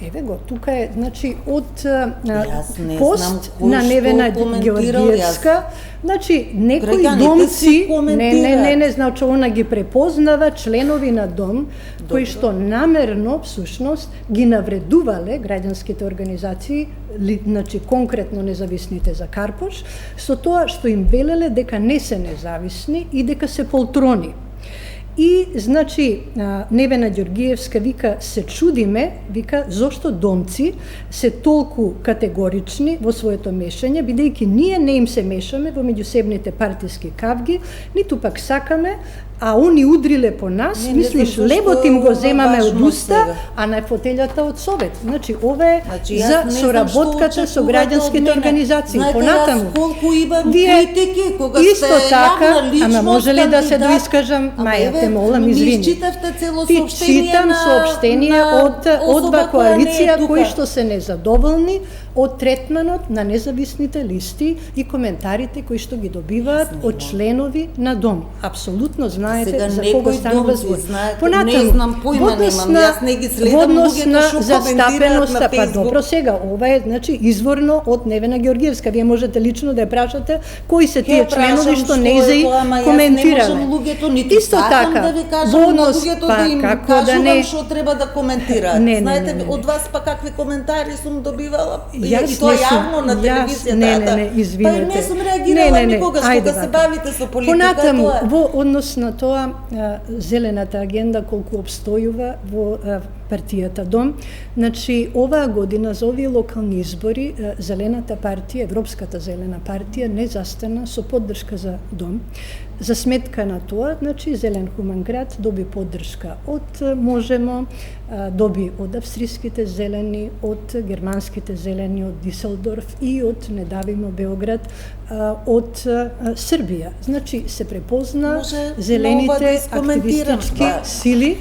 Еве го, тука е, значи, од пост на Невена Георгиевска, значи, некои домци, не, значи, она ги препознава членови на дом, кои што намерно, всушност, ги навредувале граѓанските организации, значи, конкретно независните за Карпош, со тоа што им велеле дека не се независни и дека се полтрони. И, значи, Невена Ѓоргиевска вика, се чудиме, вика, зошто домци се толку категорични во своето мешање, бидејќи ние не им се мешаме во меѓусебните партиски кавги, ниту пак сакаме а они удриле по нас, Не мислиш, знам зашто левот им го ова земаме од важно уста, сега. а на фотелјата од Совет. Значи, ова е Значи, јас за не знам соработката што со очекувате граѓанските од мене. организации. Знаете, Понатаму. јас колку имам Вие критики, кога исто сте така, јавна личност, ама може ли да се кандидат? доискажам? Ама Маја, еве, те молам, ми извини. изчитавте цело Ти соопштение читам на соопштение од особа одба која не е коалиција тука. кои што се незадоволни од третманот на независните листи и коментарите кои што ги добиваат од членови на дом. Апсолутно знаете Сега за некој кого дом станува ви збор. знаете, Понатаму, не знам, појма во однос немам, на- јас не ги следам во однос луѓето на што коментираат застапеноста, на па Facebook. добро сега, ова е значи изворно од Невена Георгиевска. Вие можете лично да ја прашате кои се тие Ќе членови прашам што не е и тоа, ама јас коментирале. не можам луѓето, ниту Исто сакам така, да ви во кажам на однос, луѓето па да им како да кажувам не. што треба да коментираат. Не, не, Знаете, не, не. од вас па какви коментари сум добивала, Јас и тоа не сум- јавно на јас- телевизијата. не, извинете. Па не сум реагирала Не, никогаш, ајде кога се вака. бавите со политика, Понатаму, тоа е. во однос на тоа, зелената агенда колку обстојува во партијата Дом, значи оваа година за овие локални избори Зелената партија, Европската зелена партија не застана со поддршка за Дом. За сметка на тоа, значи Зелен Хуман град доби поддршка од Можемо, доби од австриските зелени, од германските зелени, од Диселдорф и од Не давимо Београд, од Србија. Значи се препозна Може нова да зелените искоментирам, активистички да. сили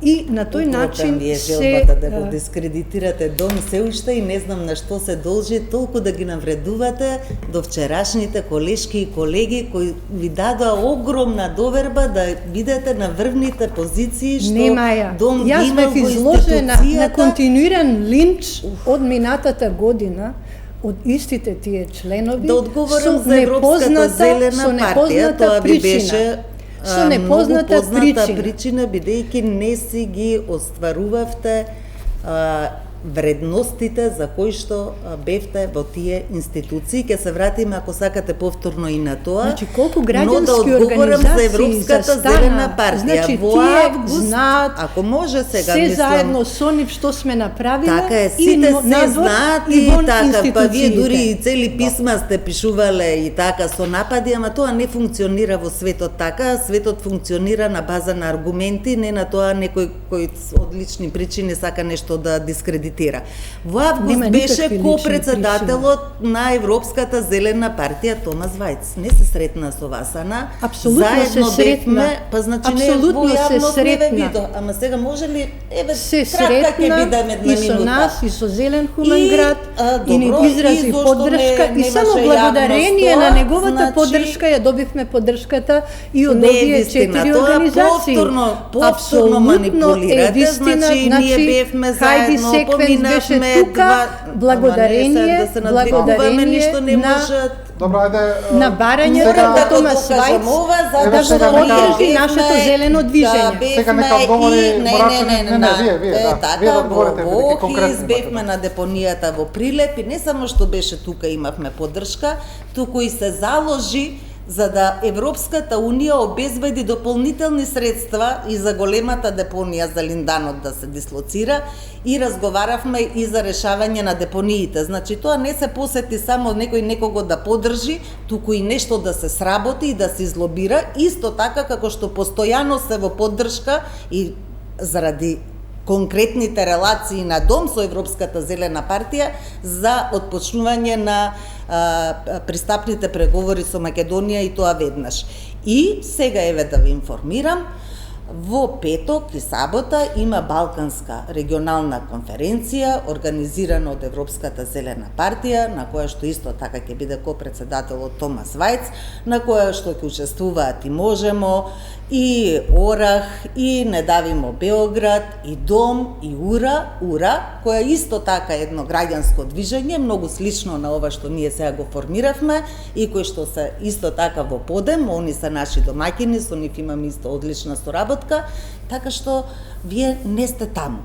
и на тој начин Вие се желбата да го дискредитирате Дом се уште и не знам на што се должи толку да ги навредувате до вчерашните колешки и колеги кои ви дадоа огромна доверба да бидете на врвните позиции што Не, Маја, Дом ги јас имал бев во изложена на институцијата. континуиран линч од минатата година од истите тие членови Да одговорам со за Европската непозната- зелена со партија, непозната тоа би причина. беше Со многу непозната позната причина. причина, бидејќи не си ги остварувавте вредностите за кои што бевте во тие институции. Ќе се вратиме ако сакате повторно и на тоа. Значи, колку но да граѓански одговорам за организации Европската застана, зелена партија. значи, Во тие август, знаат ако може сега се мислам, заедно со нив што сме направиле така е, и сите но- се надвор знаат и и вон така, па вие дури и институциите. цели писма сте пишувале и така со напади, ама тоа не функционира во светот така, светот функционира на база на аргументи, не на тоа некој кој од лични причини сака нешто да дискредитира. Во август Нема беше никакви ко-председателот на Европската зелена партија Томас Вајц. Не се сретна со вас, Ана. Апсолутно Заедно се сретна. бевме, па значи Апсолутно не во се јавност не ве сретна. видов. Ама сега може ли, еве, Се кратка ќе сретна бидам една и со минута. нас, и со Зелен Хуман И, град, и ни добро, изрази и зошто поддршка, не- и само немаше благодарение јавност на тоа, неговата значи- поддршка ја добивме поддршката и од Не е овие вистина, 4 тоа организации. повторно Апсолутно манипулирате, е вистина, значи, ние бевме Хајди заедно, Секвенс беше поминавме тука, благодарение, да се надвикуваме, ништо не на можат. Добро, ајде. на барањето сега- на Томас да кажам Вајц ова, да затоа го сега нека- поддржи нашето зелено движење. Сега нека одговори Морачани. Не, вие, Вие да. Вие да одговорите, во бидејќи Охрид конкретно бевме имате. на депонијата во Прилеп и не само што беше тука имавме поддршка, туку и се заложи за да Европската Унија обезбеди дополнителни средства и за големата депонија за Линданот да се дислоцира и разговаравме и за решавање на депониите. Значи тоа не се посети само некој некого да поддржи, туку и нешто да се сработи и да се излобира, исто така како што постојано се во поддршка и заради конкретните релации на Дом со Европската зелена партија за отпочнување на пристапните преговори со Македонија и тоа веднаш. И сега еве да ви информирам, во петок и сабота има Балканска регионална конференција организирана од Европската зелена партија, на која што исто така ќе биде ко-председателот Томас Вајц, на која што ќе учествуваат и Можемо, и Орах, и Не давимо Београд, и Дом, и УРА, која исто така е едно граѓанско движење, многу слично на ова што ние сега го формиравме, и кој што се исто така во Подем, они се наши домаќини, со нив имаме исто одлична соработка, така што вие не сте таму.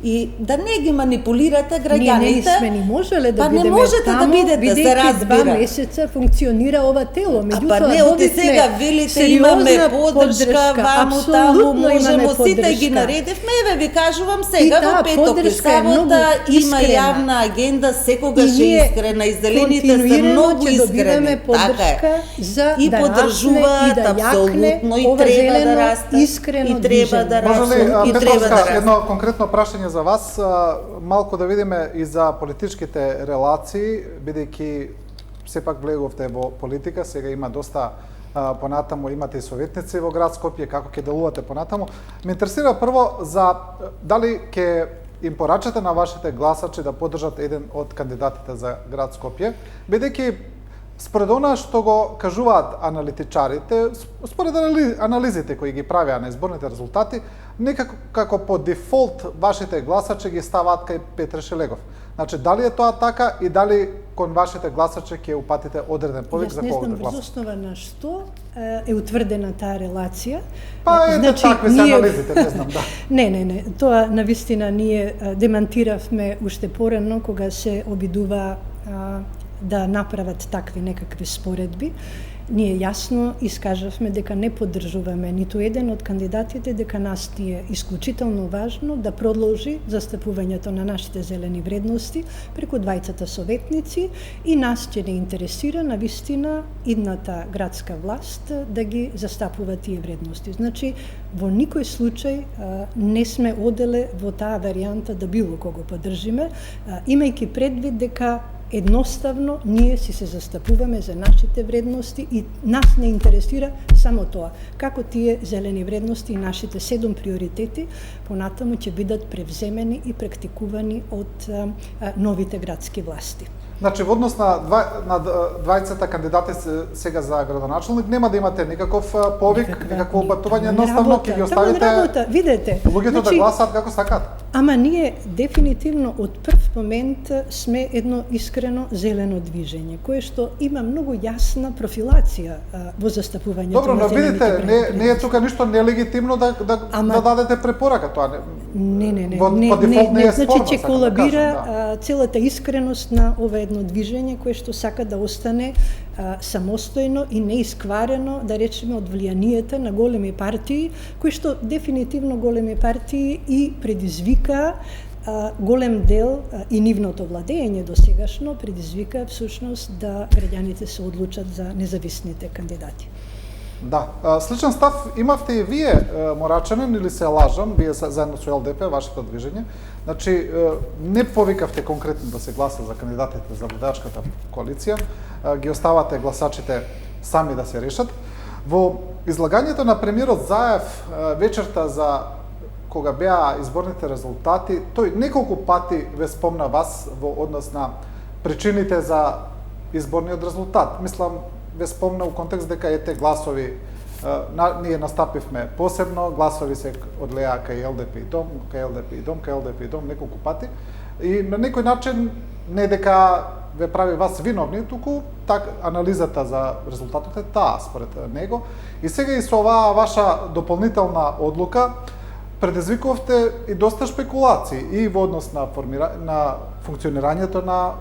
и да не ги манипулирате граѓаните. Ние не сме ни можеле да па не бидеме можете таму, да бидете, се разбира. 2 месеца функционира ова тело. Меѓутоа, па не, оти сега велите имаме подршка, ваму таму, можемо сите ги наредивме, еве ви кажувам сега во петок и сабота има јавна агенда, секогаш е искрена и зелените се многу искрени. Така е. И да поддржуваат апсолутно и треба да расте. И треба да расте. Може ли, Петровска, едно конкретно прашање за вас, малку да видиме и за политичките релации, бидејќи сепак влеговте во политика, сега има доста понатаму, имате и советници во град Скопје, како ќе делувате понатаму. Ме интересира прво за дали ќе им порачате на вашите гласачи да поддржат еден од кандидатите за град Скопје, бидејќи според она што го кажуваат аналитичарите, според анализите кои ги правеа на изборните резултати, некако како по дефолт вашите гласачи ги ставаат кај Петре Шелегов. Значи, дали е тоа така и дали кон вашите гласачи ќе упатите одреден повик за кого да гласате? Јас не знам врз основа на што е утврдена таа релација. Па ете такви се анализите, не знам, да. Не, тоа навистина ние демантиравме уште порано кога се обидува да направат такви некакви споредби. Ние јасно искажавме дека не поддржуваме ниту еден од кандидатите, дека нас ти е исклучително важно да продолжи застапувањето на нашите зелени вредности преку двајцата советници и нас ќе не интересира навистина идната градска власт да ги застапува тие вредности. Значи, во никој случај не сме оделе во таа варијанта да било кого поддржиме, имајќи предвид дека едноставно ние си се застапуваме за нашите вредности и нас не интересира само тоа, како тие зелени вредности и нашите 7 приоритети понатаму ќе бидат превземени и практикувани од новите градски власти. Значи, во однос на двајцата кандидати сега за градоначалник, нема да имате никаков повик, никакво обатување, едноставно ќе ги оставите видете. Луѓето да гласат како сакат. Ама ние дефинитивно од прв момент сме едно искрено зелено движење, кое што има многу јасна профилација во застапувањето Добро, на зелените видите, вредности. не е тука ништо нелегитимно да дадете препорака тоа. Не, По дефолт не е значи спорно, ќе сакам да колабира кажам, целата искреност на ова едно движење кое што сака да остане самостојно и неискварено, да речеме, од влијанието на големи партии, кои што дефинитивно големи партии и предизвика голем дел и нивното владење досегашно предизвика всушност да граѓаните се одлучат за независните кандидати. Да, сличен став имавте и вие, Морачанин, или се лажам, вие заедно со ЛДП, вашето движење. Значи, не повикавте конкретно да се гласа за кандидатите за владеачката коалиција, ги оставате гласачите сами да се решат. Во излагањето на премиерот Заев вечерта за кога беа изборните резултати, тој неколку пати ве спомна вас во однос на причините за изборниот резултат. Мислам, ве спомна у контекст дека ете гласови, ние настапивме посебно, гласови се одлеа кај ЛДП и Дом, кај ЛДП и Дом, кај ЛДП и Дом неколку пати. И на некој начин не дека ве прави вас виновни, туку анализата за резултатот е таа според него. И сега и со оваа ваша дополнителна одлука предизвикувавте и доста шпекулации и во однос на функционирањето на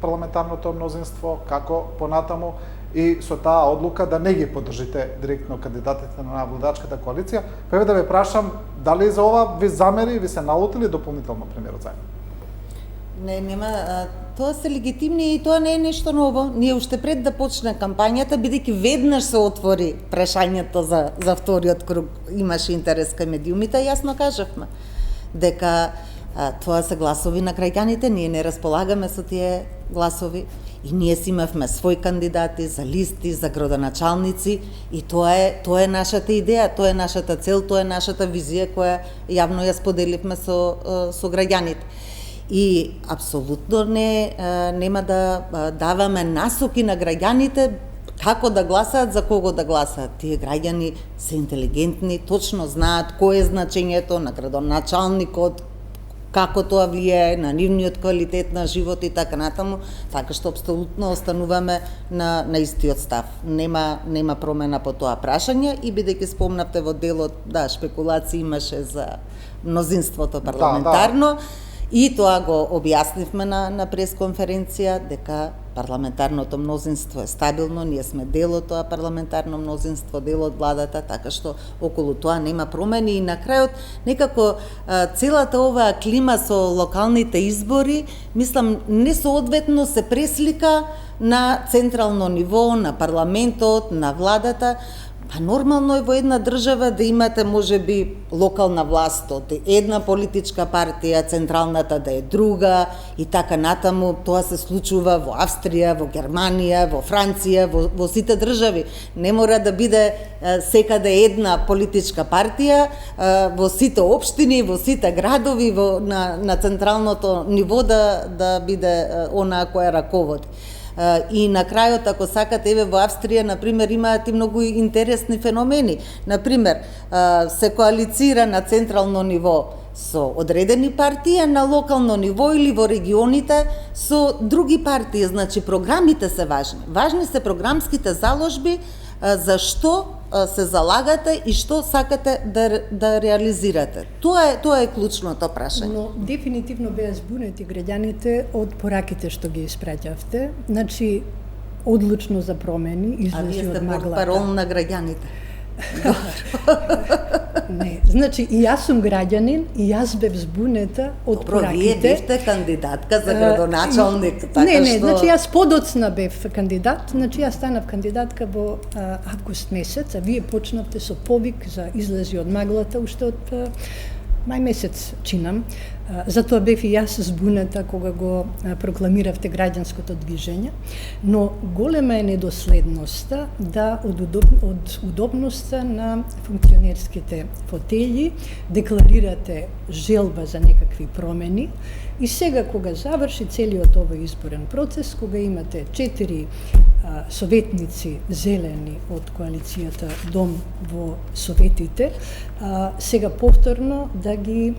парламентарното мнозинство, како понатаму, и со таа одлука да не ги поддржите директно кандидатите на владеачката коалиција. Па да ве прашам, дали за ова ви замери, ви се налутили дополнително премиерот Заев? Не, нема, тоа се легитимни и тоа не е нешто ново. Ние уште пред да почне кампањата, бидејќи веднаш се отвори прашањето за вториот круг, имаше интерес кај медиумите, јасно кажавме дека тоа се гласови на граѓаните, ние не располагаме со тие гласови и ние си имавме своји кандидати за листи, за градоначалници и тоа е нашата идеја, тоа е нашата цел, тоа е нашата визија која јавно ја споделивме со граѓаните. И апсолутно нема да даваме насоки на граѓаните како да гласаат, за кого да гласаат. Тие граѓани се интелигентни, точно знаат кој е значењето на градоначалникот, како тоа влијае на нивниот квалитет на живот и така натаму, така што апсолутно остануваме на истиот став. Нема промена по тоа прашање и бидејќи спомнавте во делот, да, шпекулации имаше за мнозинството парламентарно, и тоа го објаснивме на пресконференција, дека парламентарното мнозинство е стабилно, ние сме дел од тоа парламентарно мнозинство, дел од владата, така што околу тоа нема промени и на крајот некако целата оваа клима со локалните избори, мислам, несоодветно се преслика на централно ниво, на парламентот, на владата. Па нормално е во една држава да имате можеби локална власт од една политичка партија, централната да е друга и така натаму. Тоа се случува во Австрија, во Германија, во Франција, во сите држави. Не мора да биде секаде една политичка партија, во сите општини, во сите градови, на централното ниво да биде онаа која раководи. И на крајот, ако сакате, еве во Австрија, например, имаат и многу интересни феномени. Например, се коалицира на централно ниво со одредени партии, а на локално ниво или во регионите со други партии. Значи, програмите се важни. Важни се програмските заложби, за што се залагате и што сакате да реализирате. Тоа е клучното прашање. Но дефинитивно беа збунети граѓаните од пораките што ги испраќавте. Значи, одлучно за промени, излези од маглата. А вие сте портпарол на граѓаните. Не, значи и јас сум граѓанин и јас бев збунета од пораките. Вие бевте кандидатка за градоначалник, така не, што... значи јас подоцна бев кандидат, значи јас станав кандидатка во август месец, а вие почнавте со повик за излези од маглата уште од мај месец, чинам. Затоа бев и јас збунета кога го прокламиравте граѓанското движење, но голема е недоследноста од удобноста на функционерските фотели, декларирате желба за некакви промени и сега кога заврши целиот овој изборен процес, кога имате 4 советници зелени од коалицијата Дом во советите, сега повторно да ги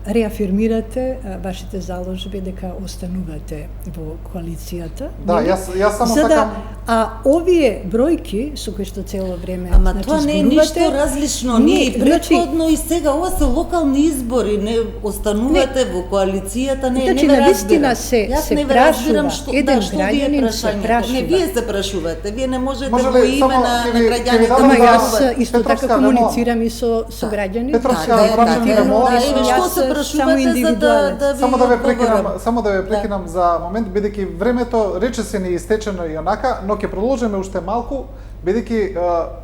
реафирмирате вашите заложби дека останувате во коалицијата. Да, јас само сакам... А овие бројки со кои што цело време Ама тоа не е ништо различно, ние и претходно и сега, ова се локални избори, не останувате во коалицијата, не ме разбирам. Јас не ве разбирам што вие прашањето. Не, вие се прашувате, вие не можете во име на граѓаните. Ама јас исто така комуницирам и со граѓани. Што се прашувате за да Само да ве прекинам за момент, бидејќи времето речиси ни истечено и онака, но ќе продолжиме уште малку, бидејќи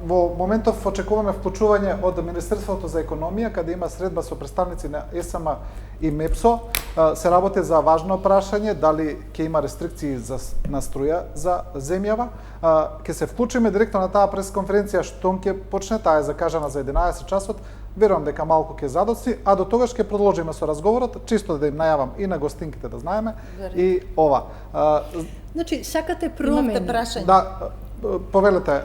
во моментов очекуваме вклучување од Министерството за економија, каде има средба со представници на ЕСМ и МЕПСО. Се работи за важно прашање, дали ќе има рестрикции на струја за земјава. Ќе се вклучиме директно на таа пресконференција, штом ќе почне, таа е закажана за 11 часот. Верувам дека малку ќе задоци, а до тогаш ќе продолжиме со разговорот, чисто да им најавам и на гостинките да знаеме и ова. Значи, сакате промени. Да, повелете.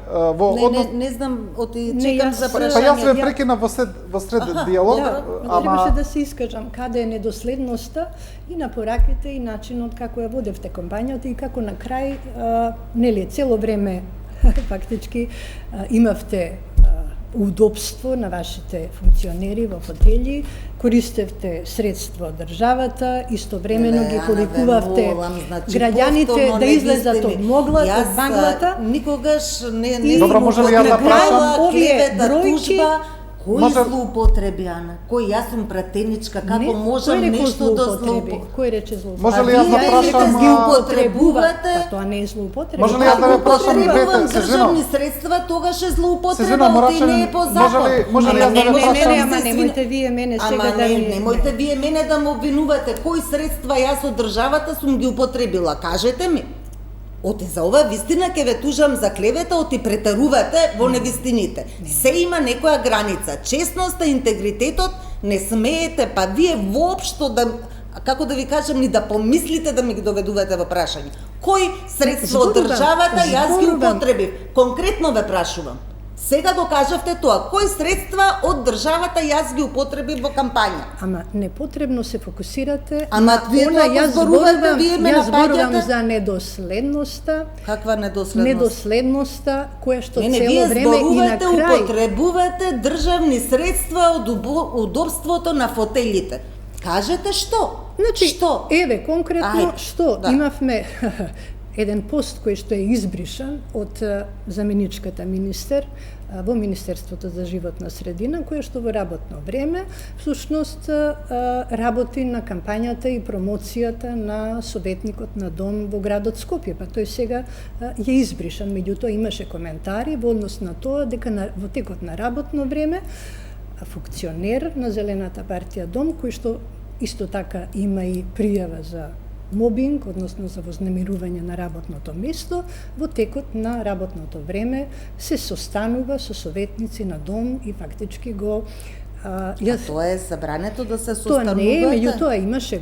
Не знам, чекам за прашање. Па јас ве прекинав во сред диалог, требаше да се искажам каде е недоследноста и на пораките и начинот како ја водевте кампањата и како на крај, нели, цело време фактички имавте удобство на вашите функционери во фотели, користевте средства од државата, истовремено ги повикувавте граѓаните да излезат од маглата. Никогаш не Добро, може ли ја да прашам клевета, тужба, кој злоупотреби, Ана? Кој јас сум пратеничка, како можам нешто да злоупотреби? Кој рече злоупотреби? Може ли јас да прашам? Ги употребувате? Па тоа не е злоупотреба. Може ли јас да ве прашам и двете, државни средства, тогаш е злоупотреба, и не е по закон. Може ли јас да ве прашам? Ама немојте вие мене сега да немојте вие мене да ме обвинувате кои средства јас од државата сум ги употребила. Кажете ми. Оти за ова вистина ќе ве тужам за клевета, оти претарувате во невистините. Се има некоја граница. Честноста, интегритетот не смеете, па вие воопшто да, како да ви кажам, ни да помислите да ми ги доведувате во прашање. Кои средства од државата јас ги употребив? Конкретно ве прашувам. Сега докажавте тоа. Кои средства од државата јас ги употребив во кампања? Ама непотребно се фокусирате Ама на вие она, тоа јас зборувате, вие ме зборувам напаѓате? за недоследноста. Каква недоследност? Недоследноста која што Не, цело вие време и на зборувате, крај. употребувате државни средства од удобството на фотелите. Кажете што? Значи, што? еве конкретно Ајде, што да. имавме еден пост кој што е избришан од заменичката министер во Министерството за животна средина, која што во работно време всушност работи на кампањата и промоцијата на советникот на дом во градот Скопје, па тој сега е избришан. Меѓутоа имаше коментари во однос на тоа дека во текот на работно време функционер на Зелената партија Дом, кој што исто така има и пријава за мобинг, односно за вознемирување на работното место, во текот на работното време се состанува со советници на Дом и фактички го Тоа е забрането да се Тоа состанувате? не е, меѓутоа имаше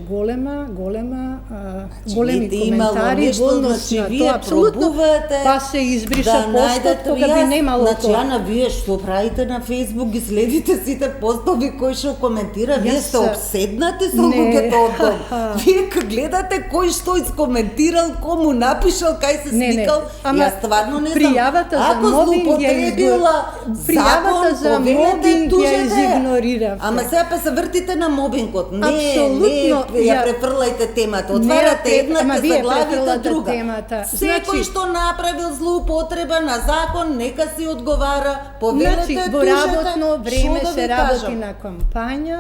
големи коментари нешто, во однос значи, на вие тоа. Апсолутно, пробувате па се избриша да постот најдете, кога би немало значи, тоа. Ана, вие што правите на Фејсбук, ги следите сите постови кој што коментира, вие Јас сте обседнати со луѓето од Дом. Вие гледате кој што искоментирал, кому напишал, кај се Не, сликал. ама Јас стварно не знам. пријавата за Ако мобинг ја злоупотребила пријавата закон, за повелете, мобинг ја тужете. изигнориравте. Ама сега па се вртите на мобингот. Не, Апсолутно, ја префрлајте темата. Отварате ама едната, вие заглавите префрлате друга. темата. Секој Значи, што направил злоупотреба на закон, нека си одговара. Повелете, Значи, во тужете. работно време Што да се ви работи кажам? на кампања.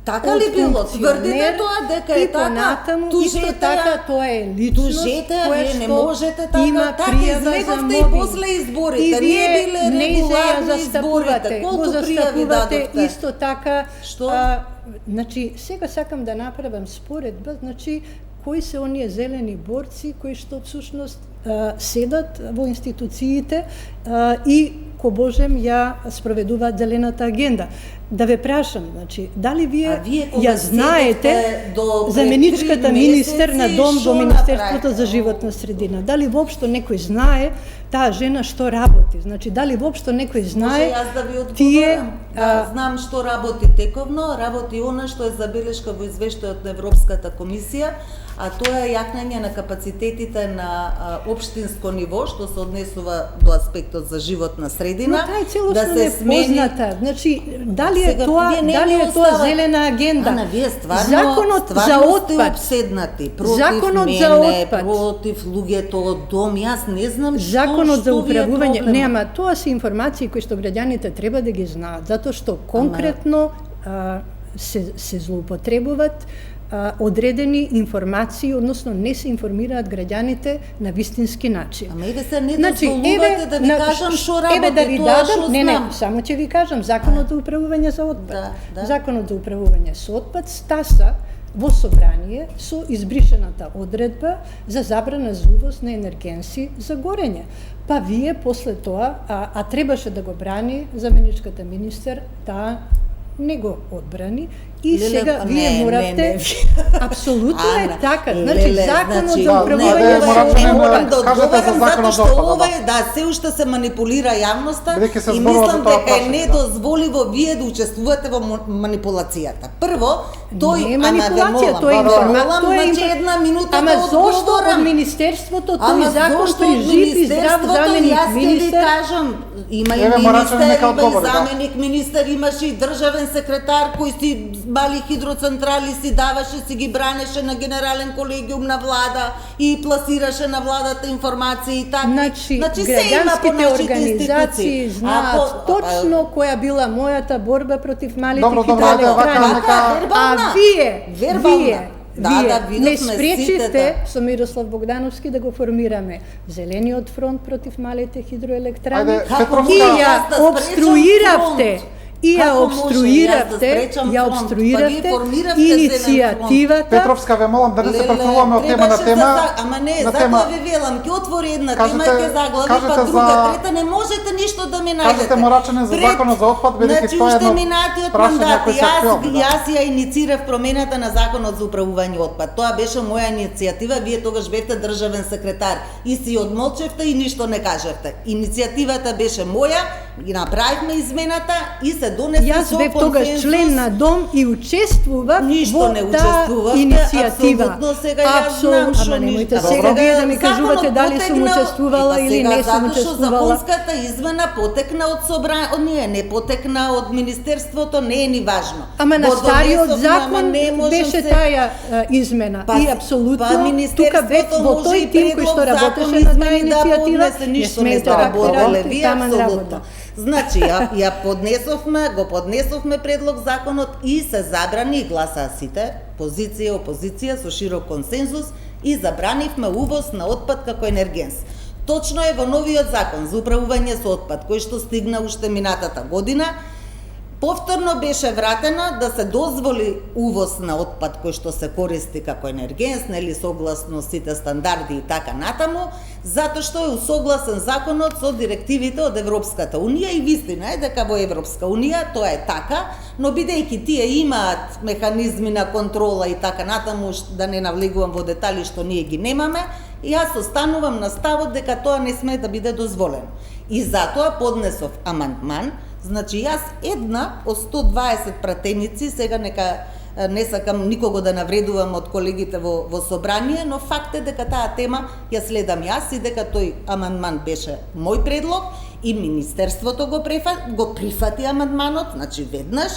Така ли било? Тврдите тоа дека е и така? понатаму, исто Тужете така, ја. тоа е личност, Тужете, која вие не што можете така. има Така пријава за излеговте и мобинг. после изборите. И Не вие биле не ја регуларни застапувате, изборите. го Колку пријави застапувате дадовте? исто така. Што? Значи, сега сакам да направам споредба, значи, кои се оние зелени борци кои што всушност седат во институциите и ко Божем ја спроведуваат зелената агенда. Да ве прашам, значи, дали вие ја знаете заменичката министер на Дом во Министерството за животна средина? Дали воопшто некој знае таа жена што работи? Значи, дали воопшто некој знае Може јас да ви одговорам? тие знам што работи тековно, работи она што е забелешка во извештајот на Европската комисија, а тоа е јакнење на капацитетите на општинско ниво, што се однесува до аспектот за животна средина. Но таа е целосно непозната. Значи, дали е Сега, тоа, вие не дали ми е тоа оставате. зелена агенда? Ана, вие стварно, Законот за стварно сте отпад. обседнати против Законот мене, за отпад. против луѓето од Дом. Јас не знам Законот за што ви е управување, проблемот. не, ама тоа се информации кои што граѓаните треба да ги знаат, затоа што конкретно се злоупотребуваат одредени информации, односно не се информираат граѓаните на вистински начин. Ама еве се не Значи, дозволувате да ви кажам што работи, еве да ви тоа дадам, што не, знам. само ќе ви кажам, Законот за управување за отпад. Да. Законот за управување со отпад стаса во собрание со избришената одредба за забрана за увоз на енергенси за горење. Па вие после тоа, а требаше да го брани заменичката министер, таа не го одбрани и сега вие моравте апсолутно е така. Значи Законот за управување за кажете за Законот за отпад, ова е да се уште се манипулира јавноста Бидејќи се и зборува за мислам тоа дека е прашање, недозволиво вие да учествувате во манипулацијата. Прво, тој не е манипулација, тоа е информација, тоа е значи една минута Ама да зошто од одговорам. Министерството Ама тој закон зошто при од жив и здрав Министерството? заменик Јас ќе ви министер? кажам, има и Еве, Морачев министер, нека има и одговори, да. заменик министер, имаше и државен секретар кој си мали хидроцентрали си даваше, си ги бранеше на генерален колегиум на влада и пласираше на владата информации и така. Значи, се има по граѓанските нашите организации институции. знаат точно која била мојата борба против малите Добро, добро, хидроелектрани. ајде, вака, нека- А вие Вербална. Да, не видовме спречивте сите. со Мирослав Богдановски да го формираме Зелениот фронт против малите хидроелектрани Ајде, Како Петровска, и Јас ја да спречам обструиравте И ја Како може јас да спречам фронт? обструиравте Па вие формиравте Зелен иницијативата. Петровска, ве молам да не се префрлуваме од тема на тема. Ама не, на затоа тема. ви велам, ќе отвори една Кажете- тема, ќе заглави, кажете па друга, за- трета, не можете ништо да ми најдете. Кажете морачене за законот за отпад, бидејќи Значи, тоа е уште едно минатиот прашање мандат, кој се актуелно, да. јас ја иницирав промената на законот за управување отпад. Тоа беше моја иницијатива, вие тогаш бевте државен секретар и си одмолчевте и ништо не кажевте. Иницијативата беше моја, и направивме измената и се донесе Јас со бев тогаш консензус. член на дом и учествував Ништо во не таа учествувавте, иницијатива. апсолутно сега јас знам што ама немојте ништо. сега вие да ми Законот кажувате дали сум потекна- учествувала Па или сега, не сум затоа што учествувала. законската измена потекна од собрание, не потекна од министерството, не е ни важно. Ама на Го стариот донесовме, ама закон не можам беше се- таја измена. Па, И апсолутно, па тука бев во може тој и тим кој предлог што работеше закон на таа измени да иницијатива, поднесе, не ништо не смете сте рака работеле, работи, вие таман апсолутно. работа. Значи, ја поднесовме, го поднесовме предлог законот и се забрани, и гласаа сите, позиција, опозиција, со широк консензус, и забранивме увоз на отпад како енергенс. Точно е во новиот закон за управување со отпад, кој што стигна уште минатата година, повторно беше вратена да се дозволи увоз на отпад кој што се користи како енергенс, нели согласно сите стандарди и така натаму, затоа што е усогласен законот со директивите од Европската унија и вистина е дека во Европска унија тоа е така, но бидејќи тие имаат механизми на контрола и така натаму, да не навлегувам во детали што ние ги немаме, и јас останувам на ставот дека тоа не сме да биде дозволено. И затоа поднесов амандман. Значи, јас една од 120 пратеници, сега нека не сакам никого да навредувам од колегите во собрание, но факт е дека таа тема ја следам јас и дека тој амандман беше мој предлог и Министерството го прифати амандманот, значи веднаш,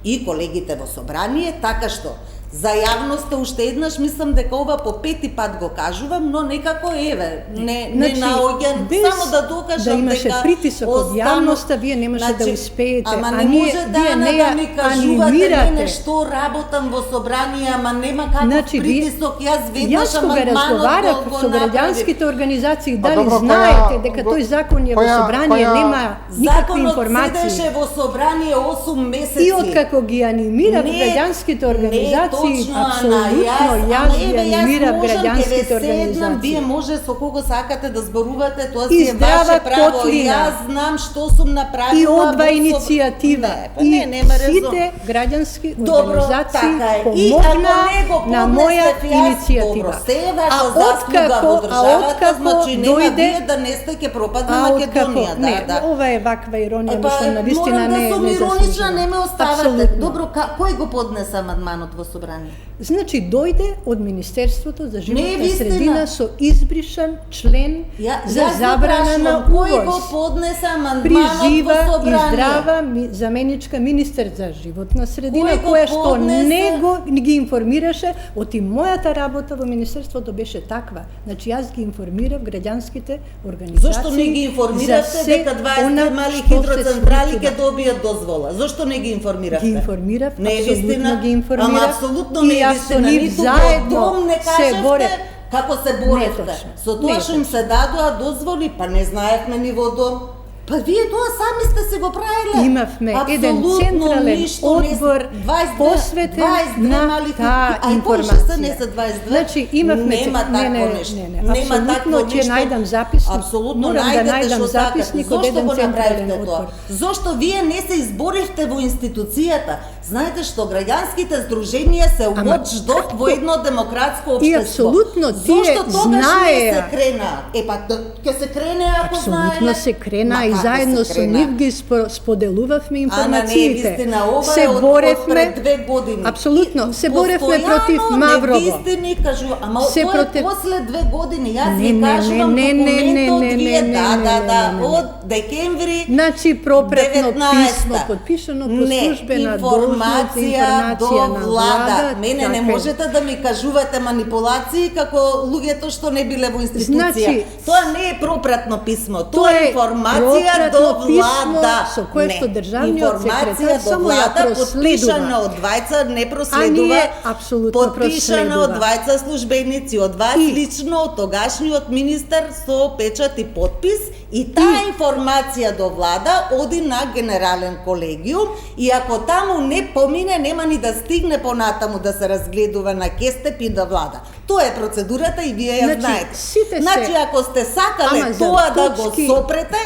и колегите во собрание, така што за јавноста уште еднаш мислам дека ова по пети пат го кажувам, но некако еве, не наоѓам, без само да докажам да имаше дека притисок од јавноста, вие немаше да успеете. Ама а не ние- може вие да ја ми кажувате анимирате. мене што работам во собрание, ама нема каков Значи, притисок, јас веднаш Јас кога амандманот разговарав го со направив. граѓанските организации, Па дали добро, знаете која- дека тој закон е во која- собрание, која- нема никакви Законот информации. седеше во собрание 8 месеци. И откако ги анимирав Не, граѓанските организации, не, точно, апсолутно јас ги анимирав граѓанските организации. Вие може со кого сакате да зборувате, тоа И си е Здрава ваше право. Котлина. Јас знам што сум направила. И одва во иницијатива. Не, па не, нема резон. сите граѓански Добро, организации така е. И ако помогна не го на поднесев моја јас, иницијатива. Добро, се е ваша А заслуга во државата, откако значи нема дојде- вие да не сте ќе пропадне А Македонија, не, да. ова е ваква иронија, Па, мислам, на вистина морам не да сум не иронична, заслужува. не ме оставате. Апсолутно. Добро, кој го поднесе амандманот во собрание? Значи, дојде од Министерството за животна вистина. средина со избришан член за Јас забрана на прашувам, кој го увоз. поднесе амандманот При жива во и собрание? здрава заменичка министер за животна средина, Кој го која што поднесе? не ги информираше, оти мојата работа во Министерството беше таква. Значи, јас ги информирав граѓанските организации. Зошто не ги информиравте за се дека 20 она мали што се хидроцентрали случува? ќе добијат дозвола? Зошто не ги информиравте? Ги информирав, Не е апсолутно вистина. ги информирав. Ама апсолутно И не е јас со вистина. нив Ниту заедно во дом не се кажевте борев. како се боревте. точно. Со тоа Не што им точно. се дадоа дозволи, па не знаевме ни во дом. Па вие тоа сами сте се го правиле. Имавме еден Апсолутно централен ништо не- одбор 22 посветен 22 на мали таа а и повише информација. се не се 22. Значи, имавме Нема не, такво не, нешто. не, Нема апсолутно такво ќе нешто. најдам записник. Апсолутно Морам да најдете најдам што записник сакате. од еден Зошто го централен направивте тоа? одбор. Зошто вие не се изборивте во институцијата? Знаете што граѓанските здруженија се watchdog во едно демократско општество. И апсолутно тие Зошто тогаш не се знаеа. крена? Па ќе се крене ако Апсолутно знаеле. се крена Ма и како заедно се со крена? нив ги споделувавме Ама не е информациите. вистина, ова се е од боревме пред 2 години. Апсолутно, се боревме Постојано против Маврово. невистини кажува, ама Се тоа против- е после 2 години. Јас Не, ви не, кажувам не, не, не, документот не, вие, не, да, не, да, не, да, не, не. од декември Значи пропратно 19-та. писмо, подпишано по Не, службена информација информација до на влада. Мене не така е. можете да ми кажувате манипулации како луѓето што не биле во институција. Значи, Тоа не е пропратно писмо, тоа тоа е е информација до пропратно писмо влада. со кое што државниот Информација секретар до само ја влада проследува. подпишана од двајца, не А проследува. ние апсолутно Подпишана од проследува. двајца службеници, од вас И- лично, од тогашниот министер со печат и подпис, и таа информација до влада оди на генерален колегиум, и ако таму не помине, нема ни да стигне понатаму да се разгледува на кестеп и да влада. Тоа е процедурата и вие ја Значи, знаете. сите се- Значи, ако сте сакале Ама за тоа да го точки- сопрете,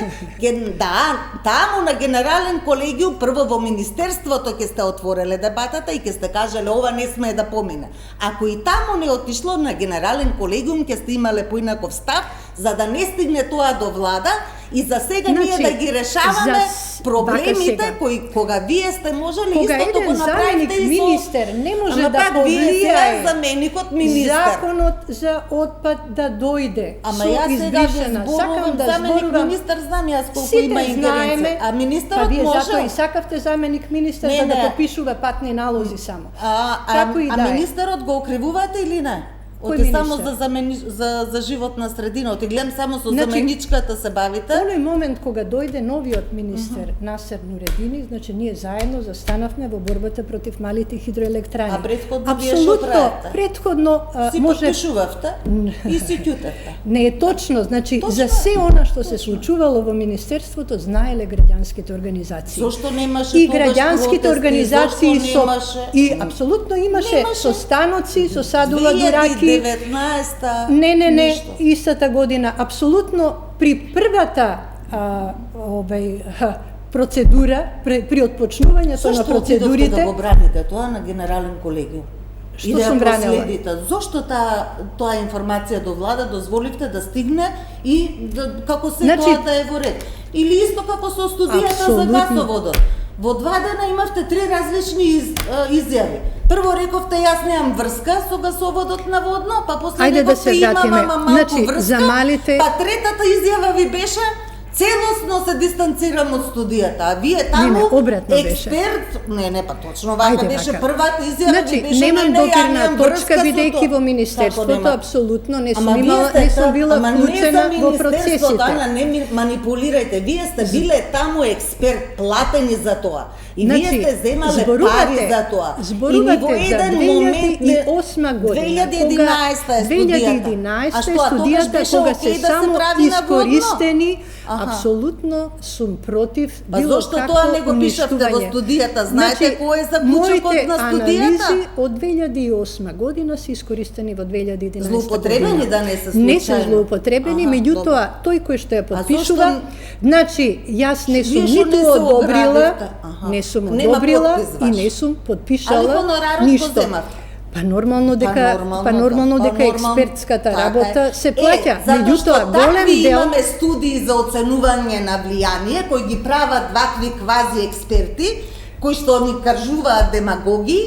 да, таму на генерален колегиум, прво во министерството ќе сте отвореле дебатата и ќе сте кажале ова не смее да помине. Ако и таму не отишло на генерален колегиум, ќе сте имале поинаков став, за да не стигне тоа до влада, и за сега ние Значи, да ги решаваме за проблемите вака сега. кои кога вие сте можеле Кога истото го еден направите заменик и со... министер не може Ама да пак вие сега повлијае заменикот министер. законот за отпад да дојде Ама со јас сега ви избришена. зборувам, Сакам да заменик зборувам. министер, знам јас колку Сите има ингеренција. знаеме, А па министерот вие може... затоа и сакавте заменик министер Не, за да не. подпишува патни налози само. А Како и да е. министерот го окривувате или не? Кој Оти само министер? за животна средина, оти гледам само со Значи, заменичката се бавите. Оној момент кога дојде новиот министер Насер Нуредини, значи ние заедно застанавме во борбата против малите хидроелектрани. А претходно вие што Апсолутно, правите? претходно Си може подпишувавте и си ќутевте. не е точно, значи Точно за е. се она што се случувало во министерството знаеле граѓанските организации. Зошто немаше И тогаш граѓанските протести? организации Зошто со немаше? и апсолутно имаше со станоци, со садува дураки. 2019-та. Не, ништо. истата година, апсолутно при првата процедура, при отпочнувањето на Зошто отидовте процедурите, да го браните тоа на генерален колегиум? Што И да ја сум бранела? проследите. Зошто тоа информација до влада дозволивте да стигне и како се Значи- тоа да е во ред? Или исто како со студијата за Апсолутно. гасоводот. Во 2 дена имавте 3 различни изјави. Прво рековте јас немам врска со гасоводот наводно, па после Ајде да рековте се имам вратиме. ама малку Значи, врска, за малите- па третата изјава ви беше целосно се дистанцирам од студијата, а вие таму обратно беше. експерт, не, па точно вака Ајде беше вака. првата изјава Значи, ви беше немам не, ја допирна немам точка, врска со бидејќи тоа. во министерството Како нема? апсолутно не сум Ама вие имала, сте не сум била ама не вклучена за во министерството, процесите. Ана, не ми манипулирајте. Вие сте биле таму експерт, платени за тоа. И Значи, вие сте земале зборувате- пари за тоа. зборувате И во за еден момент 2008 година, 2011 е студијата. 2011 А е што, а тогаш студијата беше кога окей се да се само прави наводно? искористени, Аха. апсолутно сум против Па било зошто какво тоа не го пишавте во уништување. студијата? Знаете кој е заклучокот моите на студијата? анализи од 2008 година се искористени во 2011 Злоупотребени година. да не се Не се случајно? злоупотребени, Аха, меѓутоа тој кој што ја подпишува, зошто- значи јас не сум Вие што ниту не се одобрила, оградивте? Аха. не сум Нема одобрила подпис и ваш. не сум Али подпишала хонорарот го ништо. земавте? Па нормално дека нормално дека експертската работа се плаќа, меѓутоа голем дел дел имаме студии за оценување на влијание кои ги прават вакви квази експерти кои што ни кажуваат демагоги.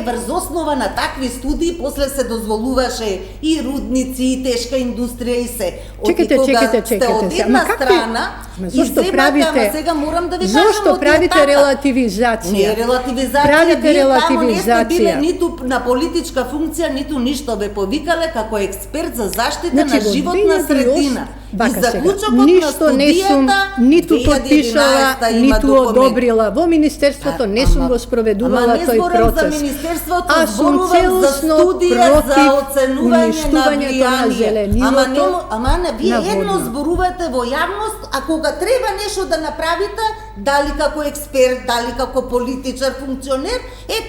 Врз основа на такви студии после се дозволуваше и рудници, и тешка индустрија и се. Чекайте, Сте чекайте. од една страна Ама и зошто земате, правите? ама сега морам да ви кажам Зошто од правите тата. релативизација? Не е релативизација, Правите вие таму не сте релативизација. биле ниту на политичка функција, ниту ништо. Ве повикале како експерт за заштита Значи, на во животна 2008 средина. И Вака сега, заклучокот на ништо не сум студијата, ниту подпишала, 2011 има ниту документ. одобрила. Во министерството не сум го спроведувала ама не тој зборам за процес. министерството, А сум зборувам за целосно студија за против оценување на уништувањето на влијание. зеленилото Ама не, вие на едно водно. зборувате во јавност, а кога треба нешто да направите, дали како експерт, дали како политичар, функционер,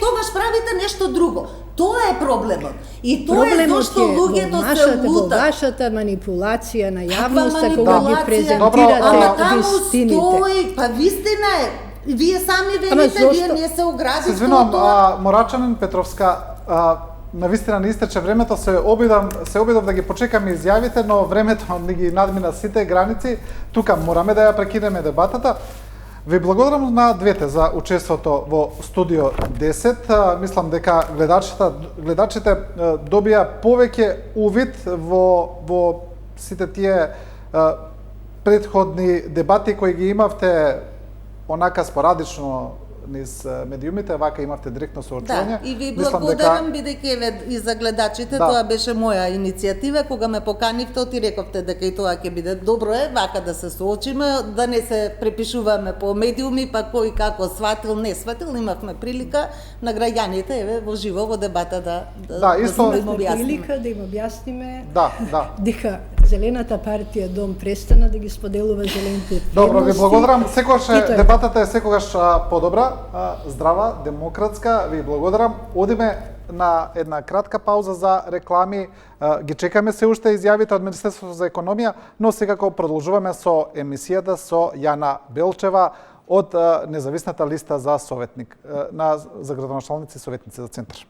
тогаш правите нешто друго. Тоа е проблемот. И тоа е Проблемот зашто е луѓето се во лутат. вашата манипулација на Каква јавноста кога ги манипулација? презентирате Ама таму вистините. стои, па вистина е. Вие сами велите, зошто? вие не се Се оградивте извинувам, од тоа. Морачанин Петровска, навистина не истече времето, се обидов да ги почекам изјавите, но времето не ги надмина сите граници. Тука мораме да ја прекинеме дебатата. Ви благодарам на двете за учеството во студио 10. Мислам дека гледачите добија повеќе увид во сите тие предходни дебати кои ги имавте онака спорадично низ медиумите, вака имавте директно соочување. Да, и ви благодарам, бидејќи еве и за гледачите, тоа беше моја иницијатива, кога ме поканивте, ти рековте дека и тоа ќе биде добро вака да се соочиме, да не се препишуваме по медиуми, па кој како сватил, не сватил, имавме прилика на граѓаните еве во живо во дебата да исто имавме прилика да им објасниме дека Зелената партија Дом престана да ги споделува зелените ценности. Добро, ви благодарам. Секогаш дебатата е секогаш подобра, здрава, демократска. Ви благодарам. Одиме на една кратка пауза за реклами. Ги чекаме се уште изјавите од Министерството за економија, но секако продолжуваме со емисијата со Јана Белчева од независната листа за советник за градоначалници и советници за Центар.